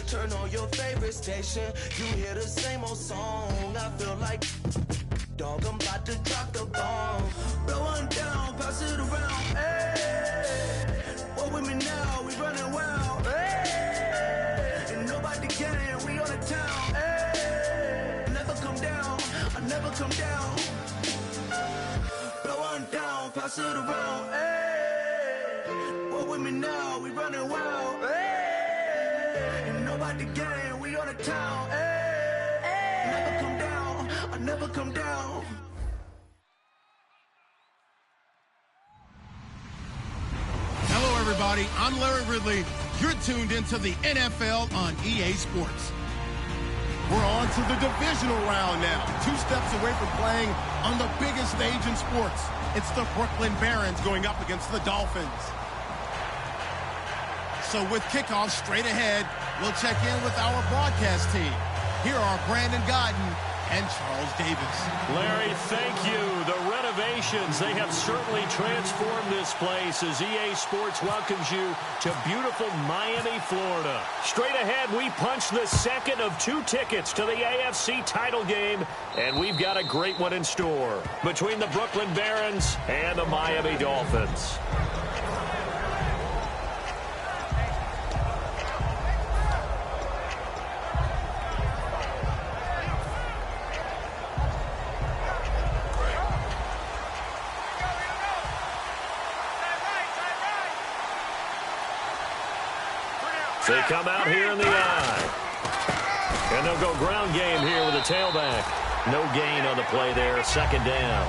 Turn on your favorite station, you hear the same old song. I feel like, dog, I'm about to drop the bomb. Blow one down, pass it around, hey. What with me now, we running wild, hey. And nobody can, we on the town, hey. Never come down, I never come down. Blow one down, pass it around, hey. What with me now, we running wild, hey. And nobody can, we on the town, hey. Never come down, I never come down. Hello, everybody. I'm Larry Ridley. You're tuned into the NFL on EA Sports. We're on to the divisional round now. 2 steps away from playing on the biggest stage in sports. It's the Brooklyn Barons going up against the Dolphins. So with kickoff straight ahead, we'll check in with our broadcast team. Here are Brandon Godden and Charles Davis. Larry, thank you. The renovations, they have certainly transformed this place as EA Sports welcomes you to beautiful Miami, Florida. Straight ahead, we punch the second of 2 tickets to the AFC title game, and we've got a great one in store between the Brooklyn Barons and the Miami Dolphins. They come out here in the eye. And they'll go ground game here with a tailback. No gain on the play there, second down.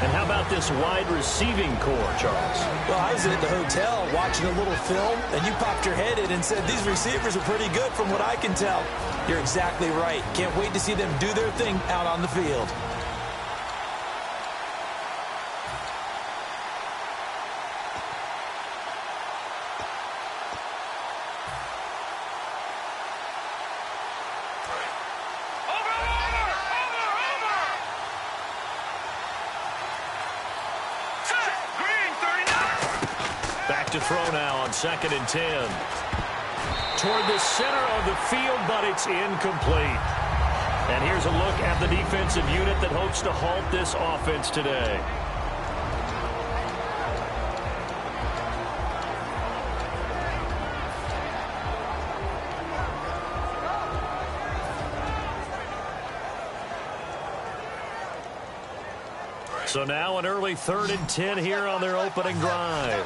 And how about this wide receiving core, Charles? Well, I was at the hotel watching a little film, and you popped your head in and said, these receivers are pretty good from what I can tell. You're exactly right. Can't wait to see them do their thing out on the field. To throw now on 2nd and 10. Toward the center of the field, but it's incomplete. And here's a look at the defensive unit that hopes to halt this offense today. So now an early 3rd and 10 here on their opening drive.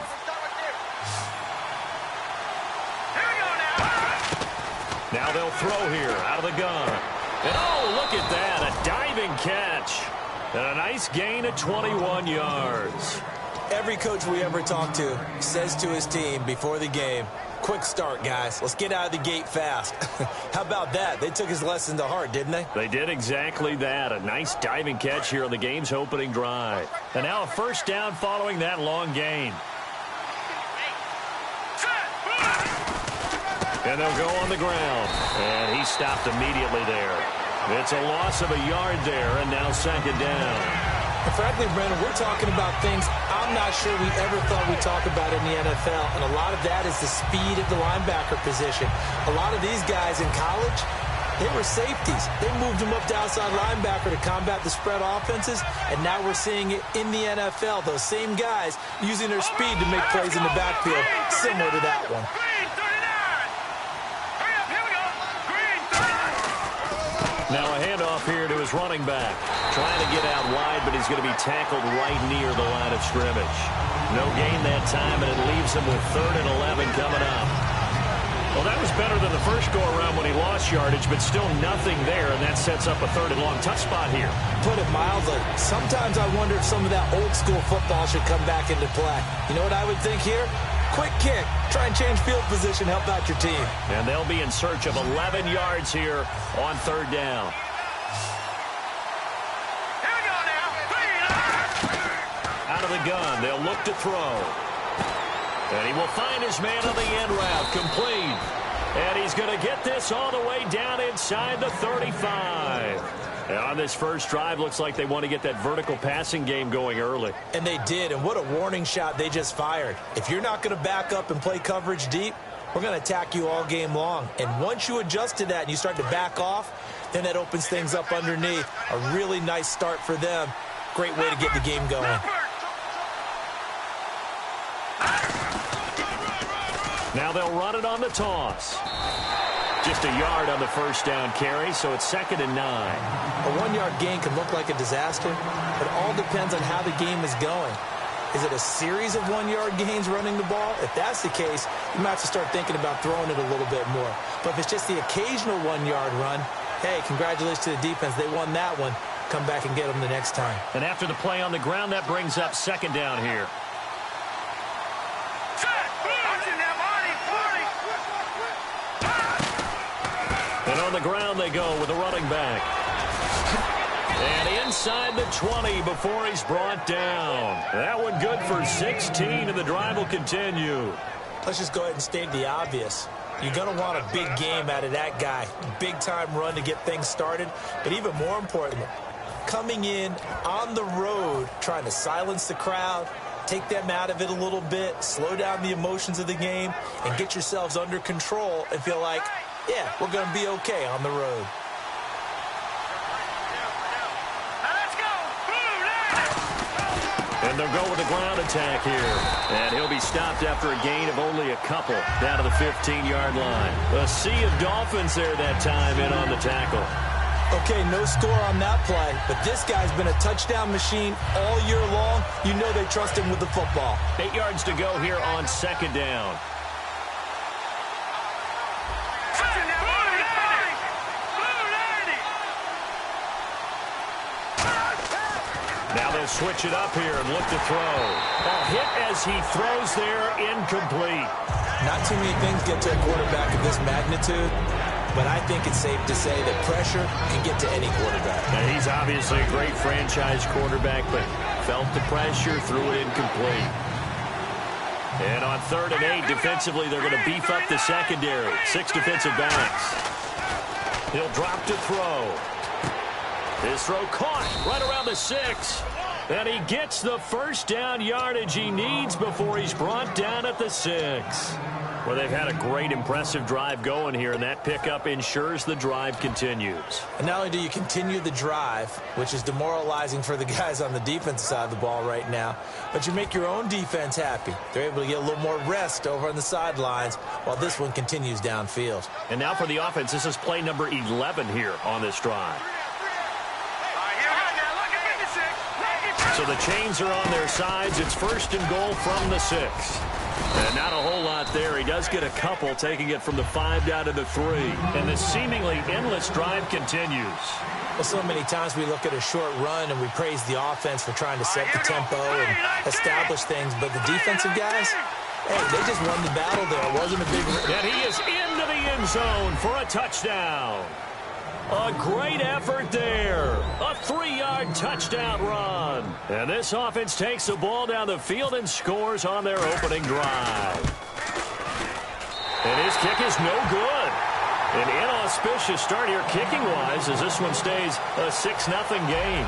Now they'll throw here out of the gun. And oh, look at that, a diving catch. And a nice gain of 21 yards. Every coach we ever talk to says to his team before the game, quick start, guys. Let's get out of the gate fast. How about that? They took his lesson to heart, didn't they? They did exactly that. A nice diving catch here on the game's opening drive. And now a first down following that long gain. And they'll go on the ground. And he stopped immediately there. It's a loss of a yard there, and now second down. And frankly, Brandon, we're talking about things I'm not sure we ever thought we'd talk about in the NFL. And a lot of that is the speed of the linebacker position. A lot of these guys in college, they were safeties. They moved them up to outside linebacker to combat the spread offenses. And now we're seeing it in the NFL. Those same guys using their speed to make plays in the backfield, similar to that one. Now a handoff here to his running back. Trying to get out wide, but he's going to be tackled right near the line of scrimmage. No gain that time, and it leaves him with 3rd and 11 coming up. Well, that was better than the first go-around when he lost yardage, but still nothing there, and that sets up a 3rd and long tough spot here. Put it mildly, sometimes I wonder if some of that old-school football should come back into play. You know what I would think here? Quick kick. Try and change field position, help out your team. And they'll be in search of 11 yards here on 3rd down. Here we go now. Out of the gun, they'll look to throw. And he will find his man on the end route, complete. And he's going to get this all the way down inside the 35. And on this first drive, looks like they want to get that vertical passing game going early. And they did, and what a warning shot they just fired. If you're not going to back up and play coverage deep, we're going to attack you all game long. And once you adjust to that and you start to back off, then that opens things up underneath. A really nice start for them. Great way to get the game going. Now they'll run it on the toss. Just a yard on the first down carry, so it's 2nd and 9. A 1-yard gain can look like a disaster. It all depends on how the game is going. Is it a series of 1-yard gains running the ball? If that's the case, you might have to start thinking about throwing it a little bit more. But if it's just the occasional 1-yard run, hey, congratulations to the defense. They won that one. Come back and get them the next time. And after the play on the ground, that brings up 2nd down here. And on the ground they go with a running back. And inside the 20 before he's brought down. That one good for 16, and the drive will continue. Let's just go ahead and state the obvious. You're going to want a big game out of that guy. Big-time run to get things started. But even more importantly, coming in on the road, trying to silence the crowd, take them out of it a little bit, slow down the emotions of the game, and get yourselves under control and feel like, yeah, we're going to be okay on the road. And they'll go with a ground attack here. And he'll be stopped after a gain of only a couple down to the 15-yard line. A sea of Dolphins there that time in on the tackle. Okay, no score on that play, but this guy's been a touchdown machine all year long. You know they trust him with the football. 8 yards to go here on 2nd down. Now they'll switch it up here and look to throw. A hit as he throws there, incomplete. Not too many things get to a quarterback of this magnitude, but I think it's safe to say that pressure can get to any quarterback. Now, he's obviously a great franchise quarterback, but felt the pressure, threw it incomplete. And on 3rd and 8, defensively, they're going to beef up the secondary. 6 defensive backs. He'll drop to throw. His throw caught right around the 6. And he gets the first down yardage he needs before he's brought down at the 6. Well, they've had a great, impressive drive going here, and that pickup ensures the drive continues. And not only do you continue the drive, which is demoralizing for the guys on the defensive side of the ball right now, but you make your own defense happy. They're able to get a little more rest over on the sidelines while this one continues downfield. And now for the offense, this is play number 11 here on this drive. So the chains are on their sides. It's 1st and goal from the 6. And not a whole lot there. He does get a couple, taking it from the 5 down to the 3. And the seemingly endless drive continues. Well, so many times we look at a short run and we praise the offense for trying to set the tempo and establish things. But the defensive guys, hey, they just won the battle there. It wasn't a big... And he is into the end zone for a touchdown. A great effort there. A 3-yard touchdown run. And this offense takes the ball down the field and scores on their opening drive. And his kick is no good. An inauspicious start here kicking-wise as this one stays a 6-0 game.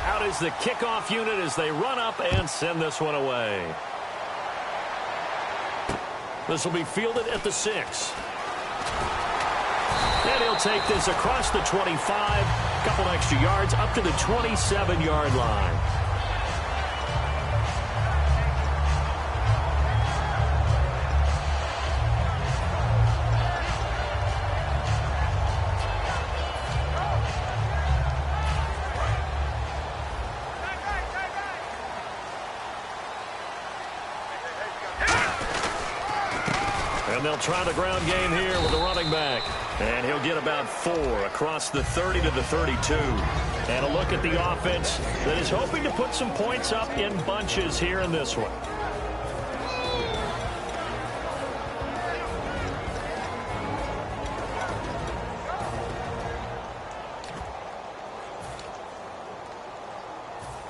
Out is the kickoff unit as they run up and send this one away. This will be fielded at the 6. And he'll take this across the 25, a couple extra yards, up to the 27-yard line. And they'll try the ground game here with the running back. And he'll get about 4 across the 30 to the 32. And a look at the offense that is hoping to put some points up in bunches here in this one.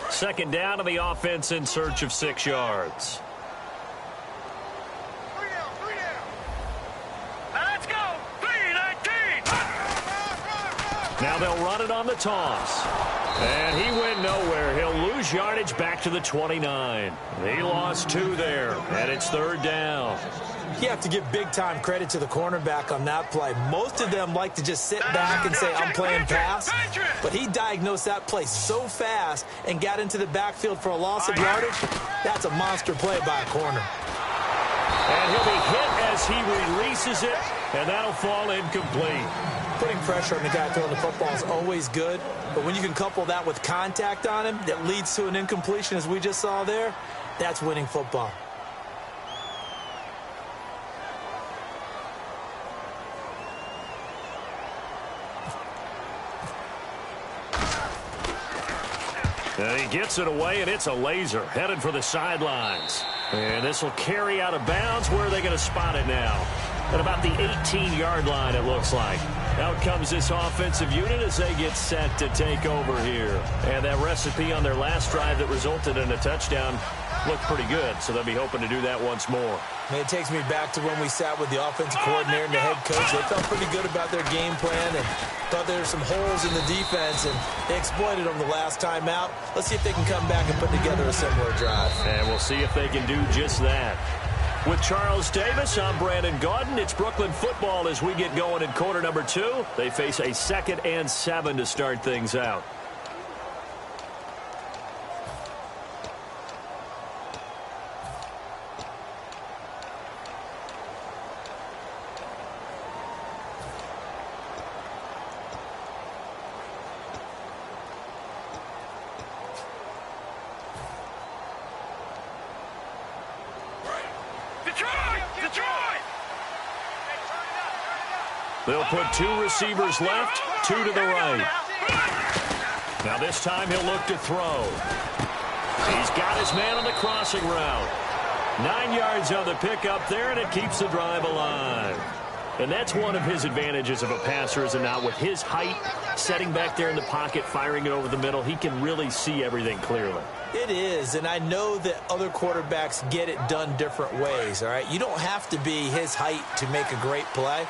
Second down to the offense in search of 6 yards. Now they'll run it on the toss. And he went nowhere. He'll lose yardage back to the 29. He lost 2 there, and it's 3rd down. You have to give big-time credit to the cornerback on that play. Most of them like to just sit back and say, I'm playing pass. But he diagnosed that play so fast and got into the backfield for a loss of yardage. That's a monster play by a corner. And he'll be hit as he releases it, and that'll fall incomplete. Putting pressure on the guy throwing the football is always good, but when you can couple that with contact on him that leads to an incompletion, as we just saw there, that's winning football. And he gets it away, and it's a laser headed for the sidelines. And this will carry out of bounds. Where are they going to spot it now? At about the 18-yard line, it looks like. Out comes this offensive unit as they get set to take over here. And that recipe on their last drive that resulted in a touchdown looked pretty good, so they'll be hoping to do that once more. And it takes me back to when we sat with the offensive coordinator and the head coach. They felt pretty good about their game plan and thought there were some holes in the defense, and they exploited them the last time out. Let's see if they can come back and put together a similar drive. And we'll see if they can do just that. With Charles Davis, I'm Brandon Gaudin. It's Brooklyn football as we get going in quarter number 2. They face a 2nd and 7 to start things out. They'll put 2 receivers left, 2 to the right. Now this time he'll look to throw. He's got his man on the crossing route. 9 yards on the pickup there, and it keeps the drive alive. And that's one of his advantages of a passer, is it not? With his height, setting back there in the pocket, firing it over the middle, he can really see everything clearly. It is, and I know that other quarterbacks get it done different ways, all right? You don't have to be his height to make a great play.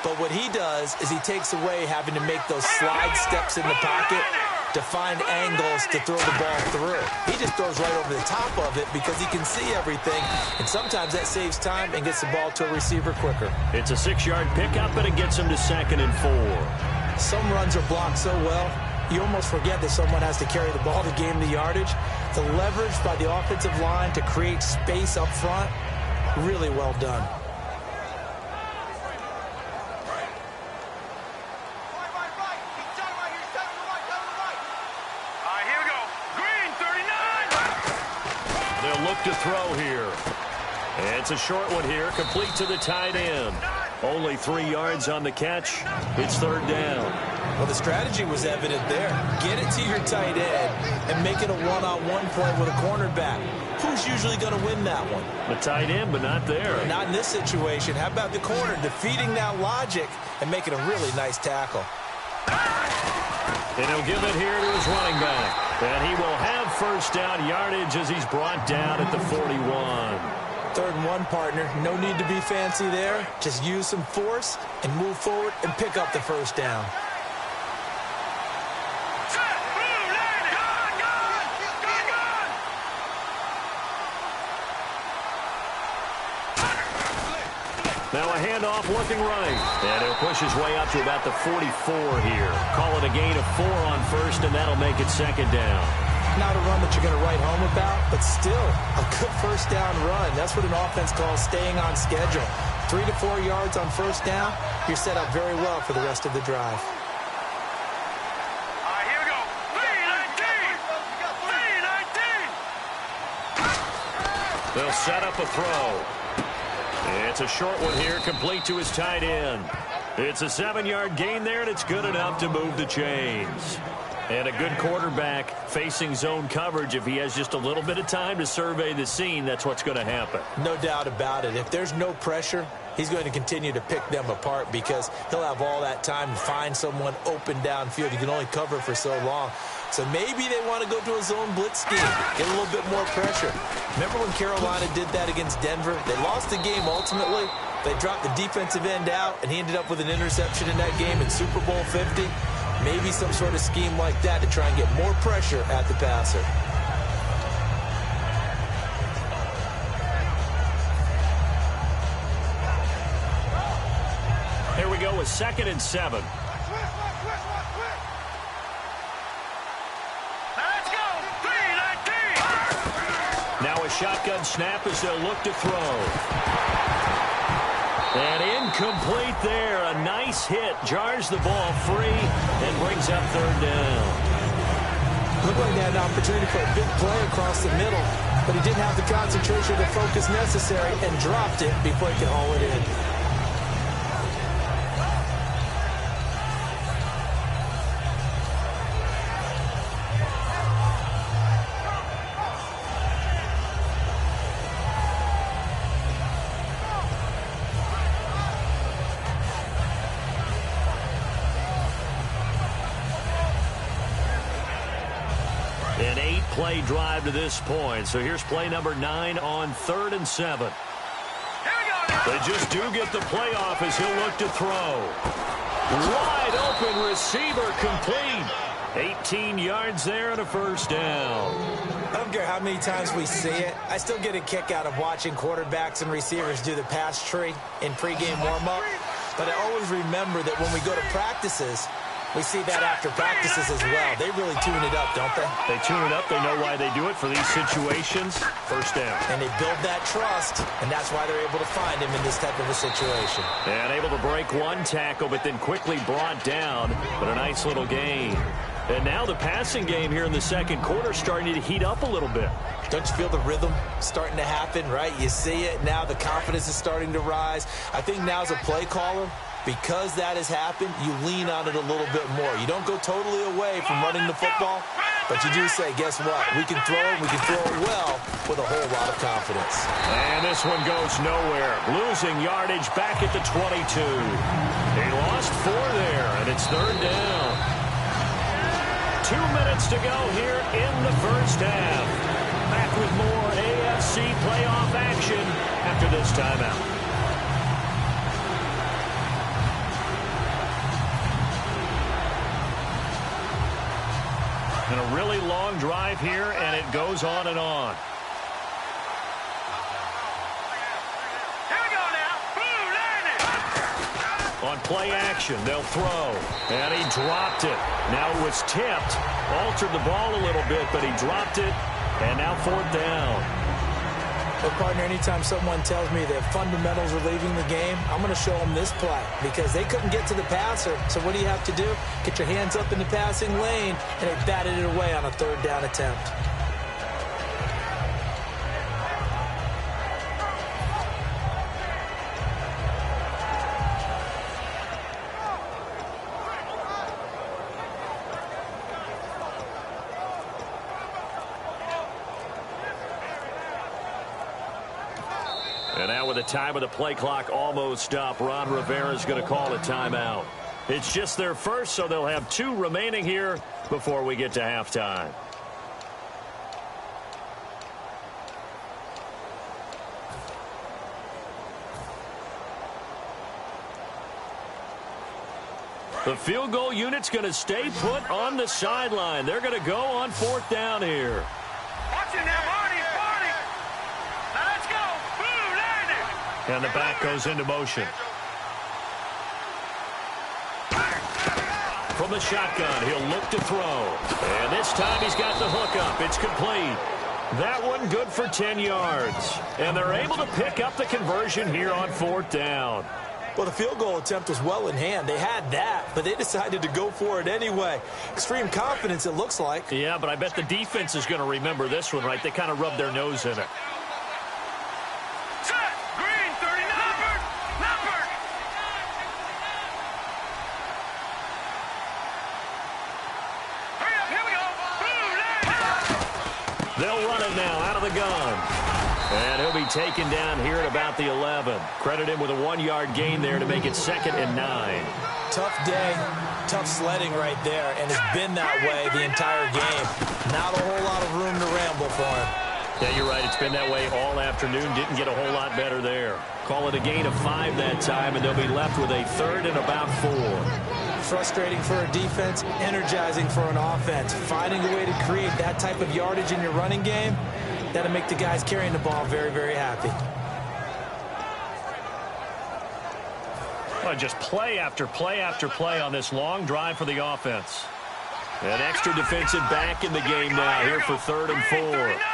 But what he does is he takes away having to make those slide steps in the pocket to find angles to throw the ball through. He just throws right over the top of it because he can see everything, and sometimes that saves time and gets the ball to a receiver quicker. It's a 6-yard pickup, and it gets him to 2nd and 4. Some runs are blocked so well, you almost forget that someone has to carry the ball to gain the yardage. The leverage by the offensive line to create space up front, really well done. Look to throw here. And it's a short one here, complete to the tight end. Only 3 yards on the catch. It's 3rd down. Well, the strategy was evident there. Get it to your tight end and make it a one-on-one play with a cornerback. Who's usually going to win that one? The tight end, but not there. Not in this situation. How about the corner defeating that logic and making a really nice tackle? And he'll give it here to his running back. And he will have 1st down yardage as he's brought down at the 41. 3rd and 1, partner. No need to be fancy there. Just use some force and move forward and pick up the 1st down. Now a handoff looking right. And he'll push his way up to about the 44 here. Call it a gain of 4 on 1st, and that'll make it 2nd down. Not a run that you're going to write home about, but still a good 1st down run. That's what an offense calls staying on schedule. 3 to 4 yards on 1st down, you're set up very well for the rest of the drive. Here we go. 3-19. They'll set up a throw. It's a short one here, complete to his tight end. It's a 7-yard gain there, and it's good enough to move the chains. And a good quarterback facing zone coverage, if he has just a little bit of time to survey the scene, that's what's going to happen. No doubt about it. If there's no pressure, he's going to continue to pick them apart because he'll have all that time to find someone open downfield. You can only cover for so long. So maybe they want to go to a zone blitz scheme, get a little bit more pressure. Remember when Carolina did that against Denver? They lost the game ultimately. They dropped the defensive end out, and he ended up with an interception in that game in Super Bowl 50. Maybe some sort of scheme like that to try and get more pressure at the passer. Here we go with 2nd and 7. Now a shotgun snap as they'll look to throw. And incomplete there. A nice hit. Jars the ball free and brings up 3rd down. Looked like they had an opportunity for a big play across the middle, but he didn't have the concentration or the focus necessary and dropped it before he could haul it in. An 8-play drive to this point. So here's play number 9 on 3rd and 7. They just do get the play off as he'll look to throw. Wide open receiver complete. 18 yards there and a 1st down. I don't care how many times we see it. I still get a kick out of watching quarterbacks and receivers do the pass tree in pregame warm-up. But I always remember that when we go to practices, we see that after practices as well. They really tune it up, don't they? They tune it up. They know why they do it for these situations. 1st down. And they build that trust, and that's why they're able to find him in this type of a situation. And able to break one tackle, but then quickly brought down. But a nice little gain. And now the passing game here in the 2nd quarter starting to heat up a little bit. Don't you feel the rhythm starting to happen, right? You see it. Now the confidence is starting to rise. I think now as a play caller, because that has happened, you lean on it a little bit more. You don't go totally away from running the football, but you do say, guess what? We can throw it. We can throw it well with a whole lot of confidence. And this one goes nowhere. Losing yardage back at the 22. He lost 4 there, and it's 3rd down. 2 minutes to go here in the 1st half. Back with more AFC playoff action after this timeout. And a really long drive here, and it goes on and on. Here we go now. Blue landed. On play action, they'll throw. And he dropped it. Now it was tipped. Altered the ball a little bit, but he dropped it. And now 4th down. Well, partner, anytime someone tells me that fundamentals are leaving the game, I'm going to show them this play because they couldn't get to the passer. So what do you have to do? Get your hands up in the passing lane, and they batted it away on a 3rd down attempt. And now with the time of the play clock almost up, Ron Rivera's going to call a timeout. It's just their first, so they'll have 2 remaining here before we get to halftime. The field goal unit's going to stay put on the sideline. They're going to go on 4th down here. Watch it now, Barney. Now let's go. Blue landed. And the back goes into motion. From the shotgun, he'll look to throw. And this time he's got the hook up. It's complete. That one good for 10 yards. And they're able to pick up the conversion here on 4th down. Well, the field goal attempt was well in hand. They had that, but they decided to go for it anyway. Extreme confidence, it looks like. Yeah, but I bet the defense is going to remember this one, right? They kind of rubbed their nose in it. Set. Green, 39. Leopard. Hurry up. Here we go. Blue landed. They'll run it now out of the gun. And he'll be taken down here at about the 11. Credit him with a 1-yard gain there to make it 2nd and 9. Tough day, tough sledding right there, and it's been that way the entire game. Not a whole lot of room to ramble for him. Yeah, you're right. It's been that way all afternoon. Didn't get a whole lot better there. Call it a gain of 5 that time, and they'll be left with a 3rd and about 4. Frustrating for a defense, energizing for an offense. Finding a way to create that type of yardage in your running game, that'll make the guys carrying the ball very, very happy. Well, just play after play after play on this long drive for the offense. An extra defensive back in the game now here for 3rd and 4.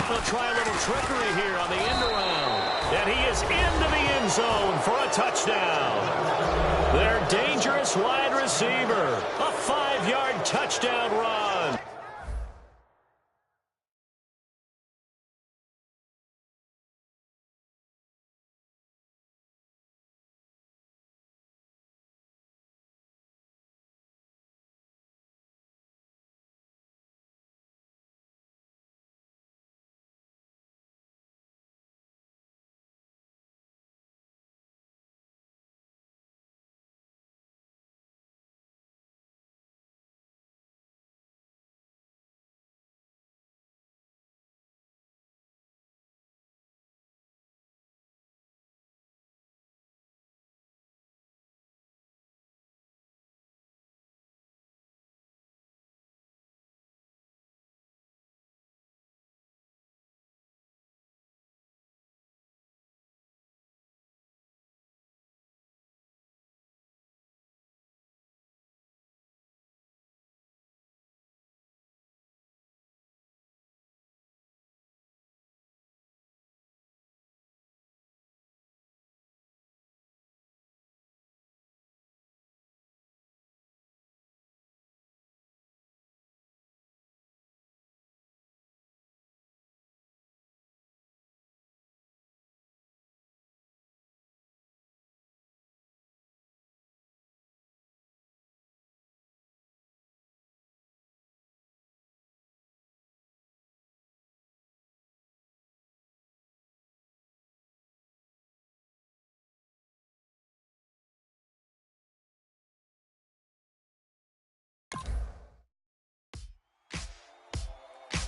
They'll try a little trickery here on the end around. And he is into the end zone for a touchdown. Their dangerous wide receiver. A 5-yard touchdown run.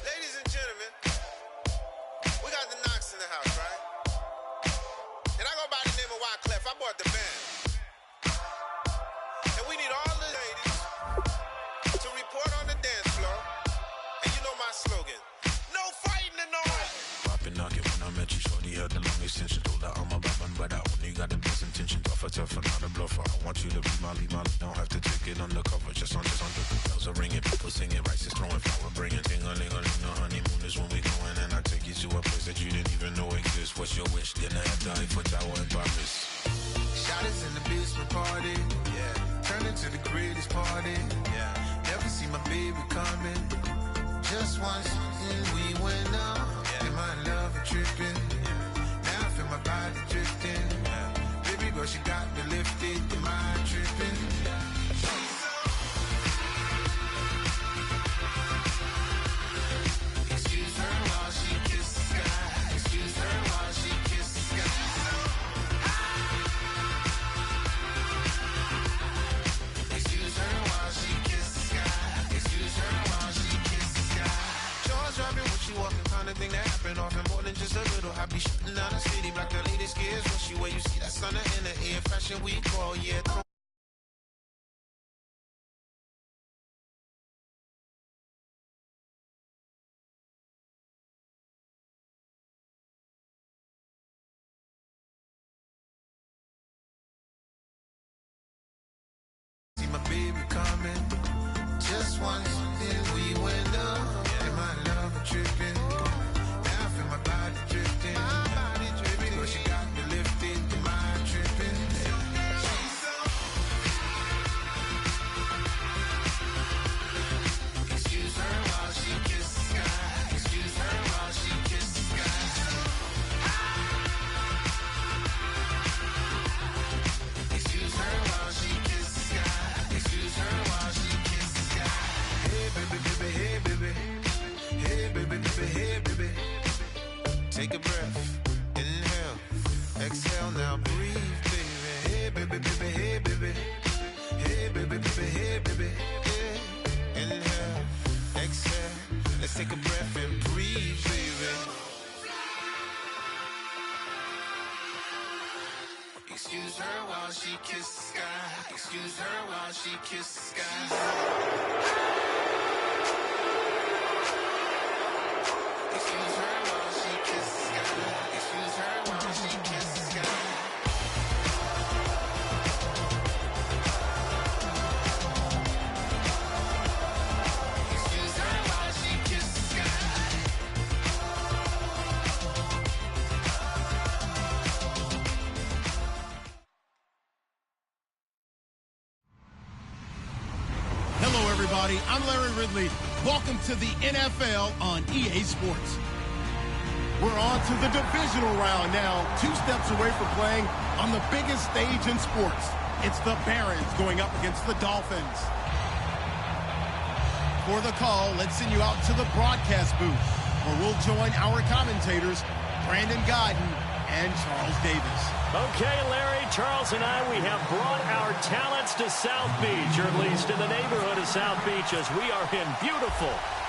Ladies and gentlemen, we got the Knox in the house, right? And I go by the name of Wyclef. I bought the band. And we need all the ladies to report on the dance floor. And you know my slogan, no fighting and no fighting. Poppin' knockin' when I met you, shorty had the long extension. Told her I'm a Batman, but I only got the best intention. Tougher, not a bluffer. I want you to be my lead, don't have to take it undercover. Just under the bells are ringing, people singing, rice is throwing, flower bringing. Ting-a-ling-a-ling, the honeymoon is when we going, and I take you to a place that you didn't even know exists. What's your wish? Dinner at the Eiffel Tower in Paris. Shot us in the basement party, yeah. Turn into the greatest party, yeah. Never see my baby coming. Just once, and we went up. Yeah. And my love tripping, yeah. Now I feel my body drifting, yeah. Baby girl, she got me lifted, the mind tripping, yeah. Excuse her while she kisses the sky. Excuse her while she kisses the sky. Excuse her while she kisses the sky. Excuse her while she kisses the sky. Jaws dropping when she walking, kind of thing that happen often. More than just a little. I be shooting down the city, black the latest gears. When she where you see that sun in the air. Fashion week all year. See my baby coming. Just once, then we went up. And my love tripping. Now I feel my body drifting. Baby girl, she got me lifted. The mind tripping. Excuse her while she kisses the sky. Excuse her while she kisses the sky. Excuse her while she kisses the sky. Excuse her while she kisses the sky. Hey baby, baby, hey baby. Hey baby, baby, hey baby. Take a breath, inhale, exhale, now breathe, baby. Hey baby, baby, hey baby. Hey baby, baby, hey baby. Yeah. Excuse her while she kisses the sky. Excuse her while she kisses the sky. Excuse her while she kisses the sky. Excuse her while she kisses the sky. Excuse her while she kisses the sky. Hello, everybody. I'm Larry Ridley. Welcome to the NFL on EA Sports. We're on to the divisional round now, 2 steps away from playing on the biggest stage in sports. It's the Barons going up against the Dolphins. For the call, let's send you out to the broadcast booth, where we'll join our commentators, Brandon Godden and Charles Davis. Okay, Larry, Charles and I, we have brought our talents to South Beach, or at least in the neighborhood of South Beach, as we are in beautiful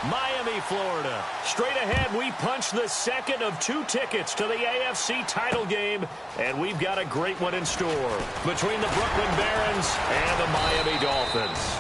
Miami, Florida. Straight ahead, we punch the second of 2 tickets to the AFC title game, and we've got a great one in store between the Brooklyn Barons and the Miami Dolphins.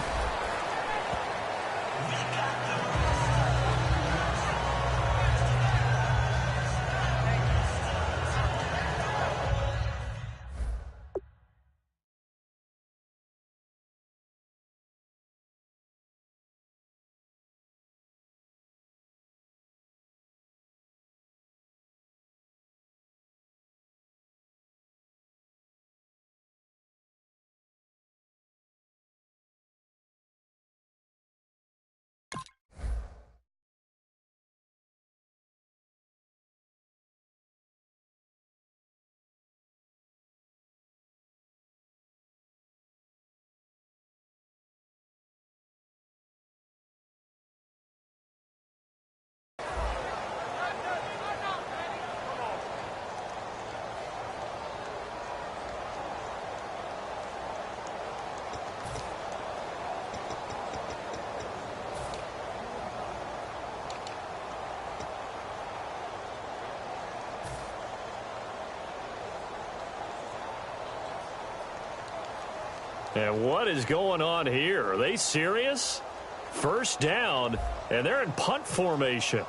And what is going on here? Are they serious? First down, and they're in punt formation.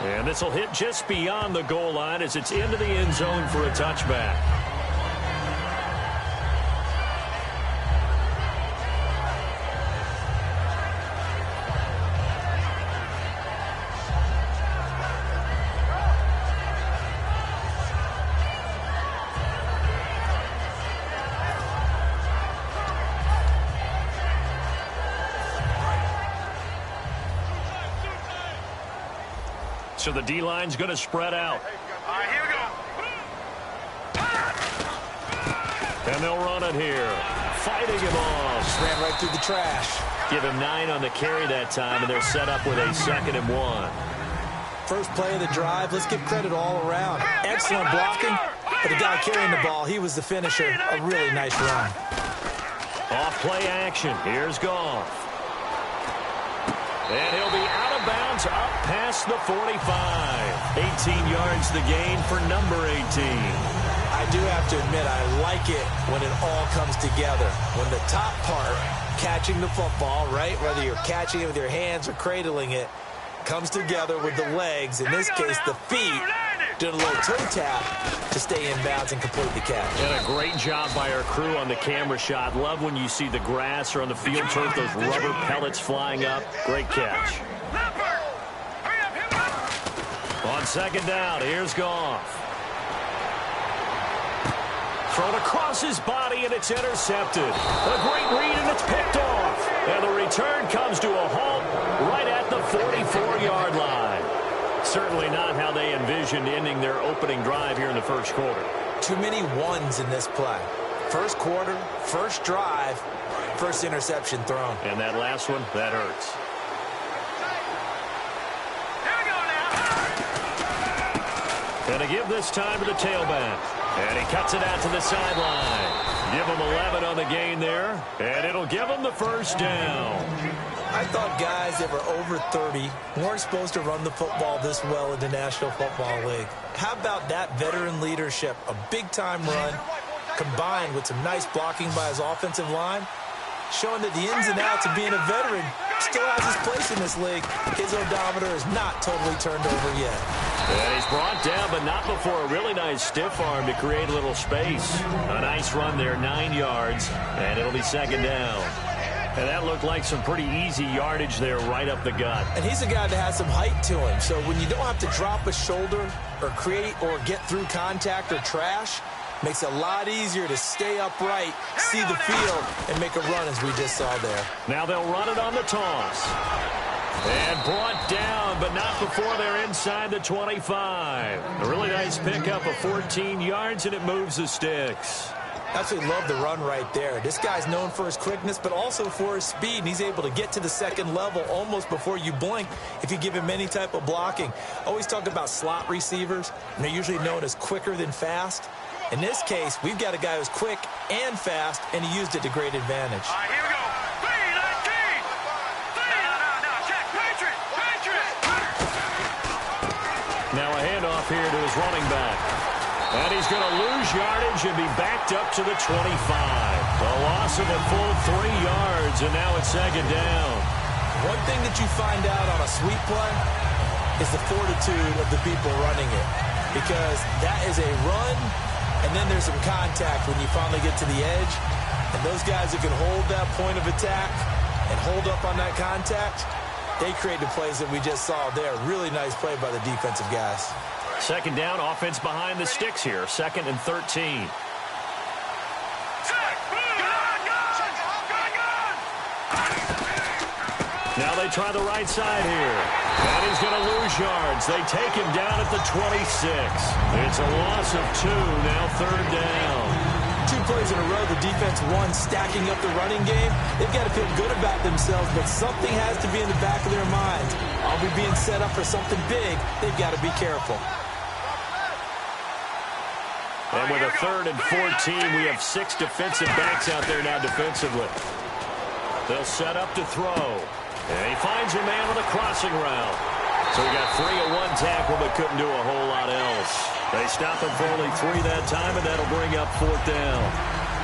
And this will hit just beyond the goal line as it's into the end zone for a touchback. So the D-line's going to spread out. All right, here we go. And they'll run it here. Fighting him off. Just ran right through the trash. Give him 9 on the carry that time, and they're set up with a 2nd and 1. First play of the drive, let's give credit all around. Excellent blocking, but the guy carrying the ball, he was the finisher. A really nice run. Off play action. Here's Goff. And he'll be out of bounds up past the 45. 18 yards the gain for number 18. I do have to admit, I like it when it all comes together. When the top part, catching the football, right, whether you're catching it with your hands or cradling it, comes together with the legs, in this case the feet, did a little toe tap to stay in bounds and complete the catch. And a great job by our crew on the camera shot. Love when you see the grass or on the field turf, those rubber pellets flying up. Great catch. On 2nd down, here's Goff. Thrown across his body, and it's intercepted. A great read, and it's picked off. And the return comes to a halt right at the 44-yard line. Certainly not how they envisioned ending their opening drive here in the first quarter. Too many ones in this play. First quarter, first drive, first interception thrown. And that last one, that hurts. And a give this time to the tailback. And he cuts it out to the sideline. Give him 11 on the gain there, and it'll give him the first down. I thought guys that were over 30 weren't supposed to run the football this well in the National Football League. How about that veteran leadership? A big-time run combined with some nice blocking by his offensive line, showing that the ins and outs of being a veteran still has his place in this league. His odometer is not totally turned over yet. And he's brought down, but not before a really nice stiff arm to create a little space. A nice run there, 9 yards, and it'll be second down. And that looked like some pretty easy yardage there right up the gut. And he's a guy that has some height to him, so when you don't have to drop a shoulder or create or get through contact or trash, makes it a lot easier to stay upright, see the field, and make a run as we just saw there. Now they'll run it on the toss. And brought down, but not before they're inside the 25. A really nice pickup of 14 yards, and it moves the sticks. Absolutely love the run right there. This guy's known for his quickness, but also for his speed, and he's able to get to the second level almost before you blink if you give him any type of blocking. Always talk about slot receivers, and they're usually known as quicker than fast. In this case, we've got a guy who's quick and fast, and he used it to great advantage. All right, here we go. Now a handoff here to his running back. And he's going to lose yardage and be backed up to the 25. A loss of a full 3 yards, and now it's second down. One thing that you find out on a sweep play is the fortitude of the people running it. Because that is a run, and then there's some contact when you finally get to the edge. And those guys who can hold that point of attack and hold up on that contact, they create the plays that we just saw there. Really nice play by the defensive guys. Second down, offense behind the sticks here. 2nd and 13. Now they try the right side here. And he's going to lose yards. They take him down at the 26. It's a loss of 2, now 3rd down. 2 plays in a row, the defense won, stacking up the running game. They've got to feel good about themselves, but something has to be in the back of their minds. I'll be being set up for something big. They've got to be careful. And with a 3rd and 14, we have 6 defensive backs out there now defensively. They'll set up to throw. And he finds a man with a crossing route. So he got free of 1 tackle, but couldn't do a whole lot else. They stop him for only 3 that time, and that'll bring up 4th down.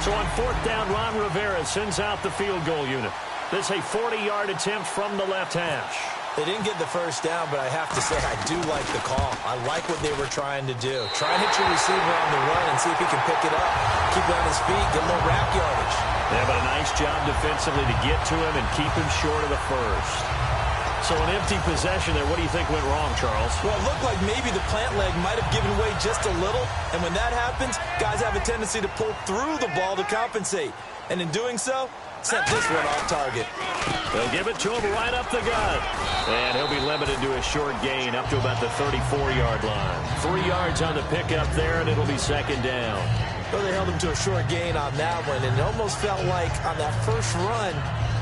So on 4th down, Ron Rivera sends out the field goal unit. This is a 40-yard attempt from the left hash. They didn't get the first down, but I have to say I do like the call. I like what they were trying to do. Try and hit your receiver on the run and see if he can pick it up. Keep it on his feet, get a little rack yardage. Yeah, but a nice job defensively to get to him and keep him short of the first. So an empty possession there. What do you think went wrong, Charles? Well, it looked like maybe the plant leg might have given way just a little. And when that happens, guys have a tendency to pull through the ball to compensate. And in doing so, sent this one off target. They'll give it to him right up the gut. And he'll be limited to a short gain up to about the 34-yard line. 3 yards on the pickup there, and it'll be second down. Well, they held him to a short gain on that one, and it almost felt like on that first run,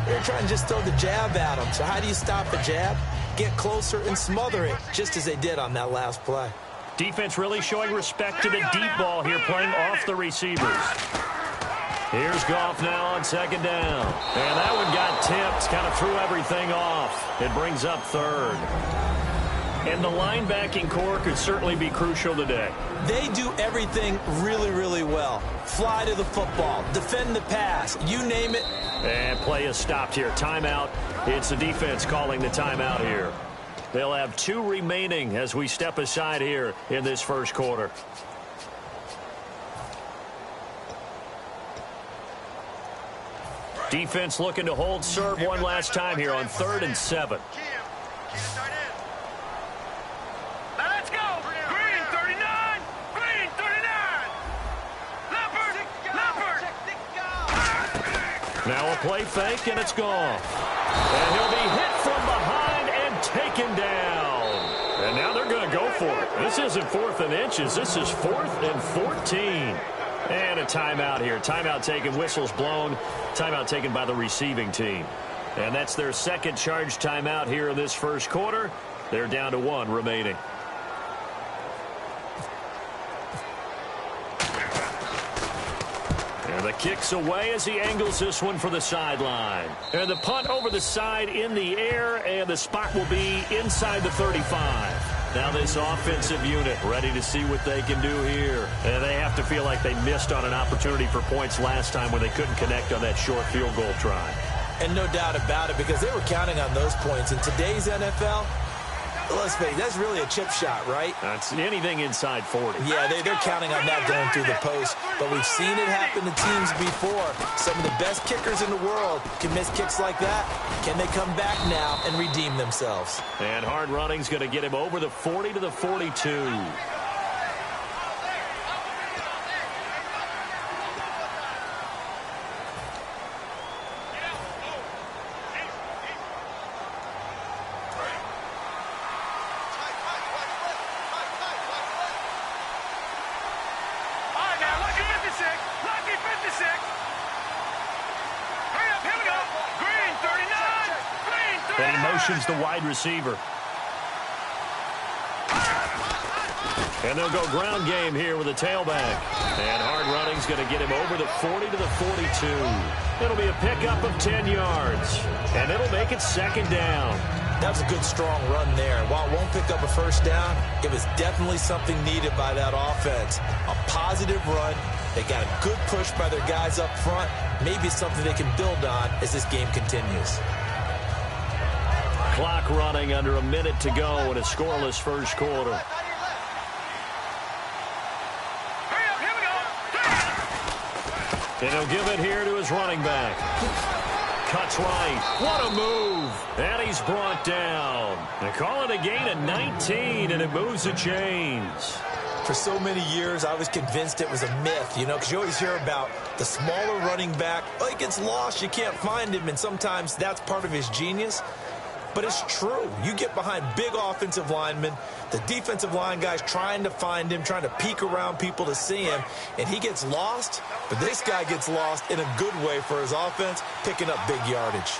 they were trying to just throw the jab at him. So how do you stop a jab? Get closer and smother it, just as they did on that last play. Defense really showing respect to the deep ball here, playing off the receivers. Here's Goff now on second down. And that one got tipped, kind of threw everything off. It brings up 3rd. And the linebacking core could certainly be crucial today. They do everything really, really well. Fly to the football, defend the pass, you name it. And play is stopped here. Timeout. It's the defense calling the timeout here. They'll have 2 remaining as we step aside here in this first quarter. Defense looking to hold serve one last time here on 3rd and 7. Now let's go. Green 39. Green 39. Leopard. Now a play fake, and it's gone. And he'll be hit from behind and taken down. And now they're going to go for it. This isn't 4th and inches. This is 4th and 14. And a timeout here. Timeout taken, whistles blown. Timeout taken by the receiving team. And that's their second charge timeout here in this first quarter. They're down to 1 remaining. And And the kick's away as he angles this one for the sideline. And the punt over the side in the air, and the spot will be inside the 35. Now this offensive unit ready to see what they can do here. And they have to feel like they missed on an opportunity for points last time when they couldn't connect on that short field goal try. And no doubt about it, because they were counting on those points. In today's NFL, let's face it, that's really a chip shot, right? That's anything inside 40. Yeah, they're counting on that going through the post. But we've seen it happen to teams before. Some of the best kickers in the world can miss kicks like that. Can they come back now and redeem themselves? And hard running's going to get him over the 40 to the 42. And he motions the wide receiver. And they'll go ground game here with a tailback. And hard running's going to get him over the 40 to the 42. It'll be a pickup of 10 yards. And it'll make it second down. That was a good, strong run there. While it won't pick up a first down, it was definitely something needed by that offense. A positive run. They got a good push by their guys up front. Maybe it's something they can build on as this game continues. Clock running, under a minute to go in a scoreless first quarter. And he'll give it here to his running back. Cuts right. What a move. And he's brought down. They call it a gain of 19, and it moves the chains. For so many years, I was convinced it was a myth, you know, because you always hear about the smaller running back. Oh, he gets lost, you can't find him, and sometimes that's part of his genius. But it's true. You get behind big offensive linemen, the defensive line guys trying to find him, trying to peek around people to see him, and he gets lost. But this guy gets lost in a good way for his offense, picking up big yardage.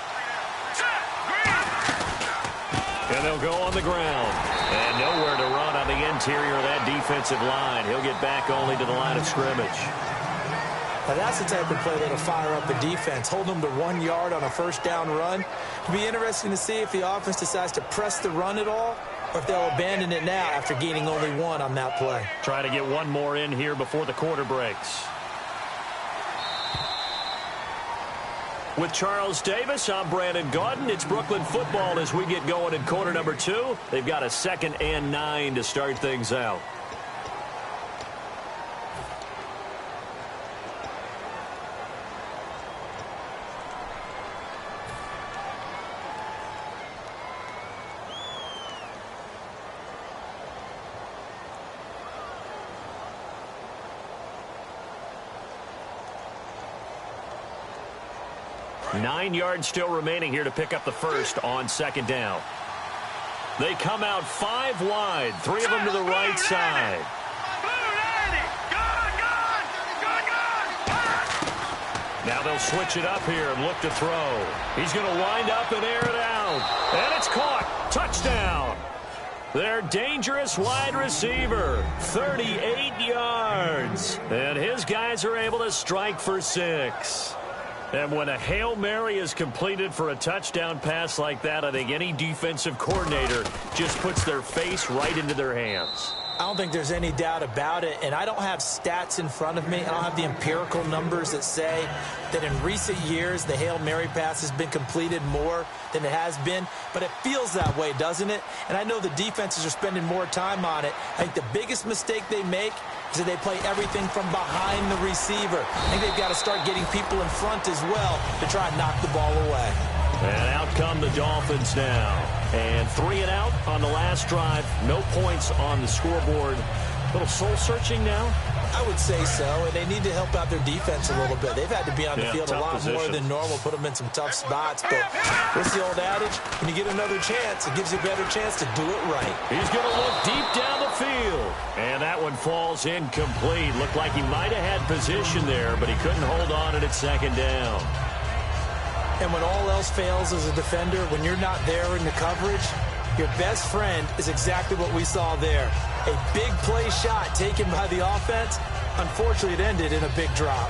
And they'll go on the ground. And nowhere to run on the interior of that defensive line. He'll get back only to the line of scrimmage. Now that's the type of play that'll fire up a defense. Hold them to 1 yard on a first down run. It'll be interesting to see if the offense decides to press the run at all, or if they'll abandon it now after gaining only one on that play. Try to get one more in here before the quarter breaks. With Charles Davis, I'm Brandon Gaudin. It's Brooklyn football as we get going in quarter number 2. They've got a 2nd and 9 to start things out. Nine yards still remaining here to pick up the first on second down. They come out 5 wide, 3 of them to the right side. Now they'll switch it up here and look to throw. He's going to wind up and air it out. And it's caught. Touchdown. Their dangerous wide receiver, 38 yards. And his guys are able to strike for 6. And when a Hail Mary is completed for a touchdown pass like that, I think any defensive coordinator just puts their face right into their hands. I don't think there's any doubt about it, and I don't have stats in front of me. I don't have the empirical numbers that say that in recent years the Hail Mary pass has been completed more than it has been, but it feels that way, doesn't it? And I know the defenses are spending more time on it. I think the biggest mistake they make is that they play everything from behind the receiver. I think they've got to start getting people in front as well to try and knock the ball away. And out come the Dolphins now. And 3 and out on the last drive. No points on the scoreboard. A little soul-searching now? I would say so, and they need to help out their defense a little bit. They've had to be on the field a lot more than normal, put them in some tough spots. But what's the old adage? When you get another chance, it gives you a better chance to do it right. He's going to look deep down the field. And that one falls incomplete. Looked like he might have had position there, but he couldn't hold on at second down. And when all else fails as a defender, when you're not there in the coverage, your best friend is exactly what we saw there. A big play shot taken by the offense. Unfortunately, it ended in a big drop.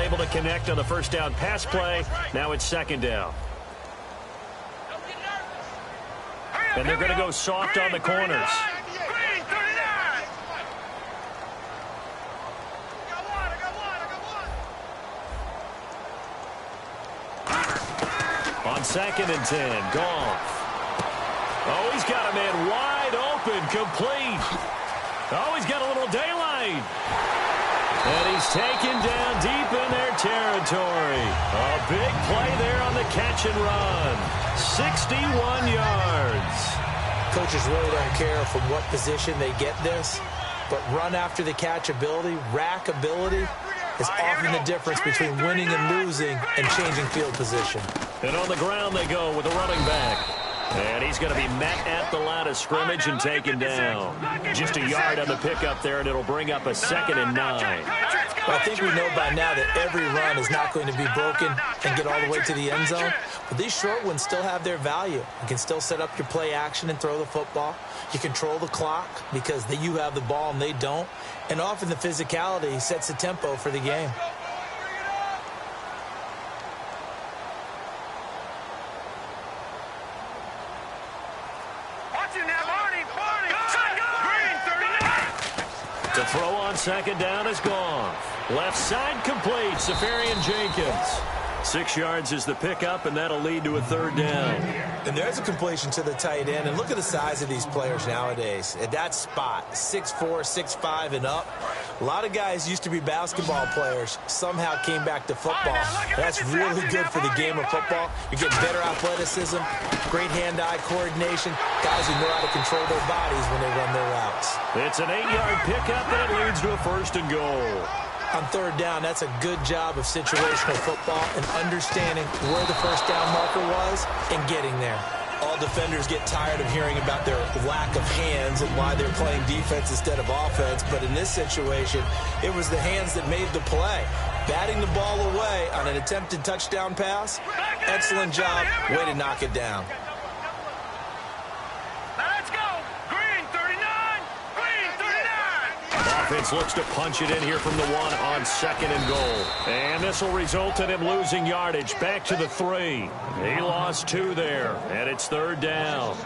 unable to connect on the first down pass play. Now it's second down. And they're going to go soft on the corners. On 2nd and 10, Goff. Oh, he's got a man wide open, complete. Oh, he's got a little daylight. And he's taken down deep in their territory. A big play there on the catch and run. 61 yards. Coaches really don't care from what position they get this, but run after the catch ability, rack ability, is often the difference between winning and losing and changing field position. And on the ground they go with the running back. And he's going to be met at the line of scrimmage and taken down. Just a yard on the pickup there, and it'll bring up a 2nd and 9. Well, I think we know by now that every run is not going to be broken and get all the way to the end zone. But these short ones still have their value. You can still set up your play action and throw the football. You control the clock because you have the ball and they don't. And often the physicality sets the tempo for the game. The throw on 2nd down is gone. Left side complete. Safarian Jenkins. 6 yards is the pickup, and that'll lead to a 3rd down. And there's a completion to the tight end. And look at the size of these players nowadays. At that spot, 6'4", 6'5", and up. A lot of guys used to be basketball players. Somehow came back to football. That's really good for the game of football. You're getting better athleticism, great hand-eye coordination, guys who know how to control their bodies when they run their routes. It's an 8-yard pickup, and it leads to a 1st and goal. On 3rd down, that's a good job of situational football and understanding where the first down marker was and getting there. All defenders get tired of hearing about their lack of hands and why they're playing defense instead of offense. But in this situation, it was the hands that made the play. Batting the ball away on an attempted touchdown pass. Excellent job. Way to knock it down. Let's go. Green 39. Green 39. Offense looks to punch it in here from the 1 on 2nd and goal. And this will result in him losing yardage back to the 3. He lost 2 there, and it's 3rd down.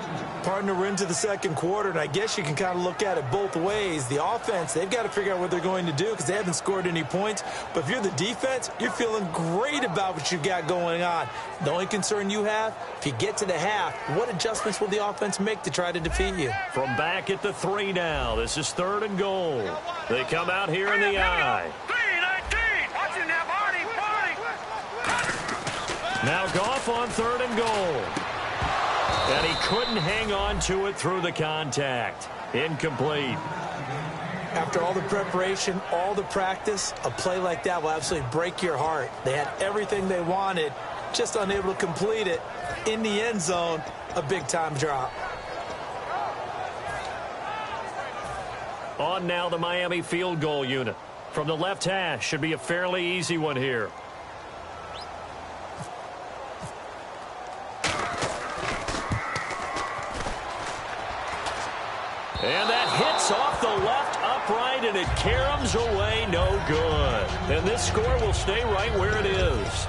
Partner, we're into the 2nd quarter, and I guess you can kind of look at it both ways. The offense, they've got to figure out what they're going to do because they haven't scored any points. But if you're the defense, you're feeling great about what you've got going on. The only concern you have, if you get to the half, what adjustments will the offense make to try to defeat you? From back at the 3 now, this is 3rd and goal. They come out here in the I. Now Goff on 3rd and goal. And he couldn't hang on to it through the contact. Incomplete. After all the preparation, all the practice, a play like that will absolutely break your heart. They had everything they wanted, just unable to complete it. In the end zone, a big-time drop. On now the Miami field goal unit. From the left hash, should be a fairly easy one here. And that hits off the left upright, and it caroms away, no good. And this score will stay right where it is.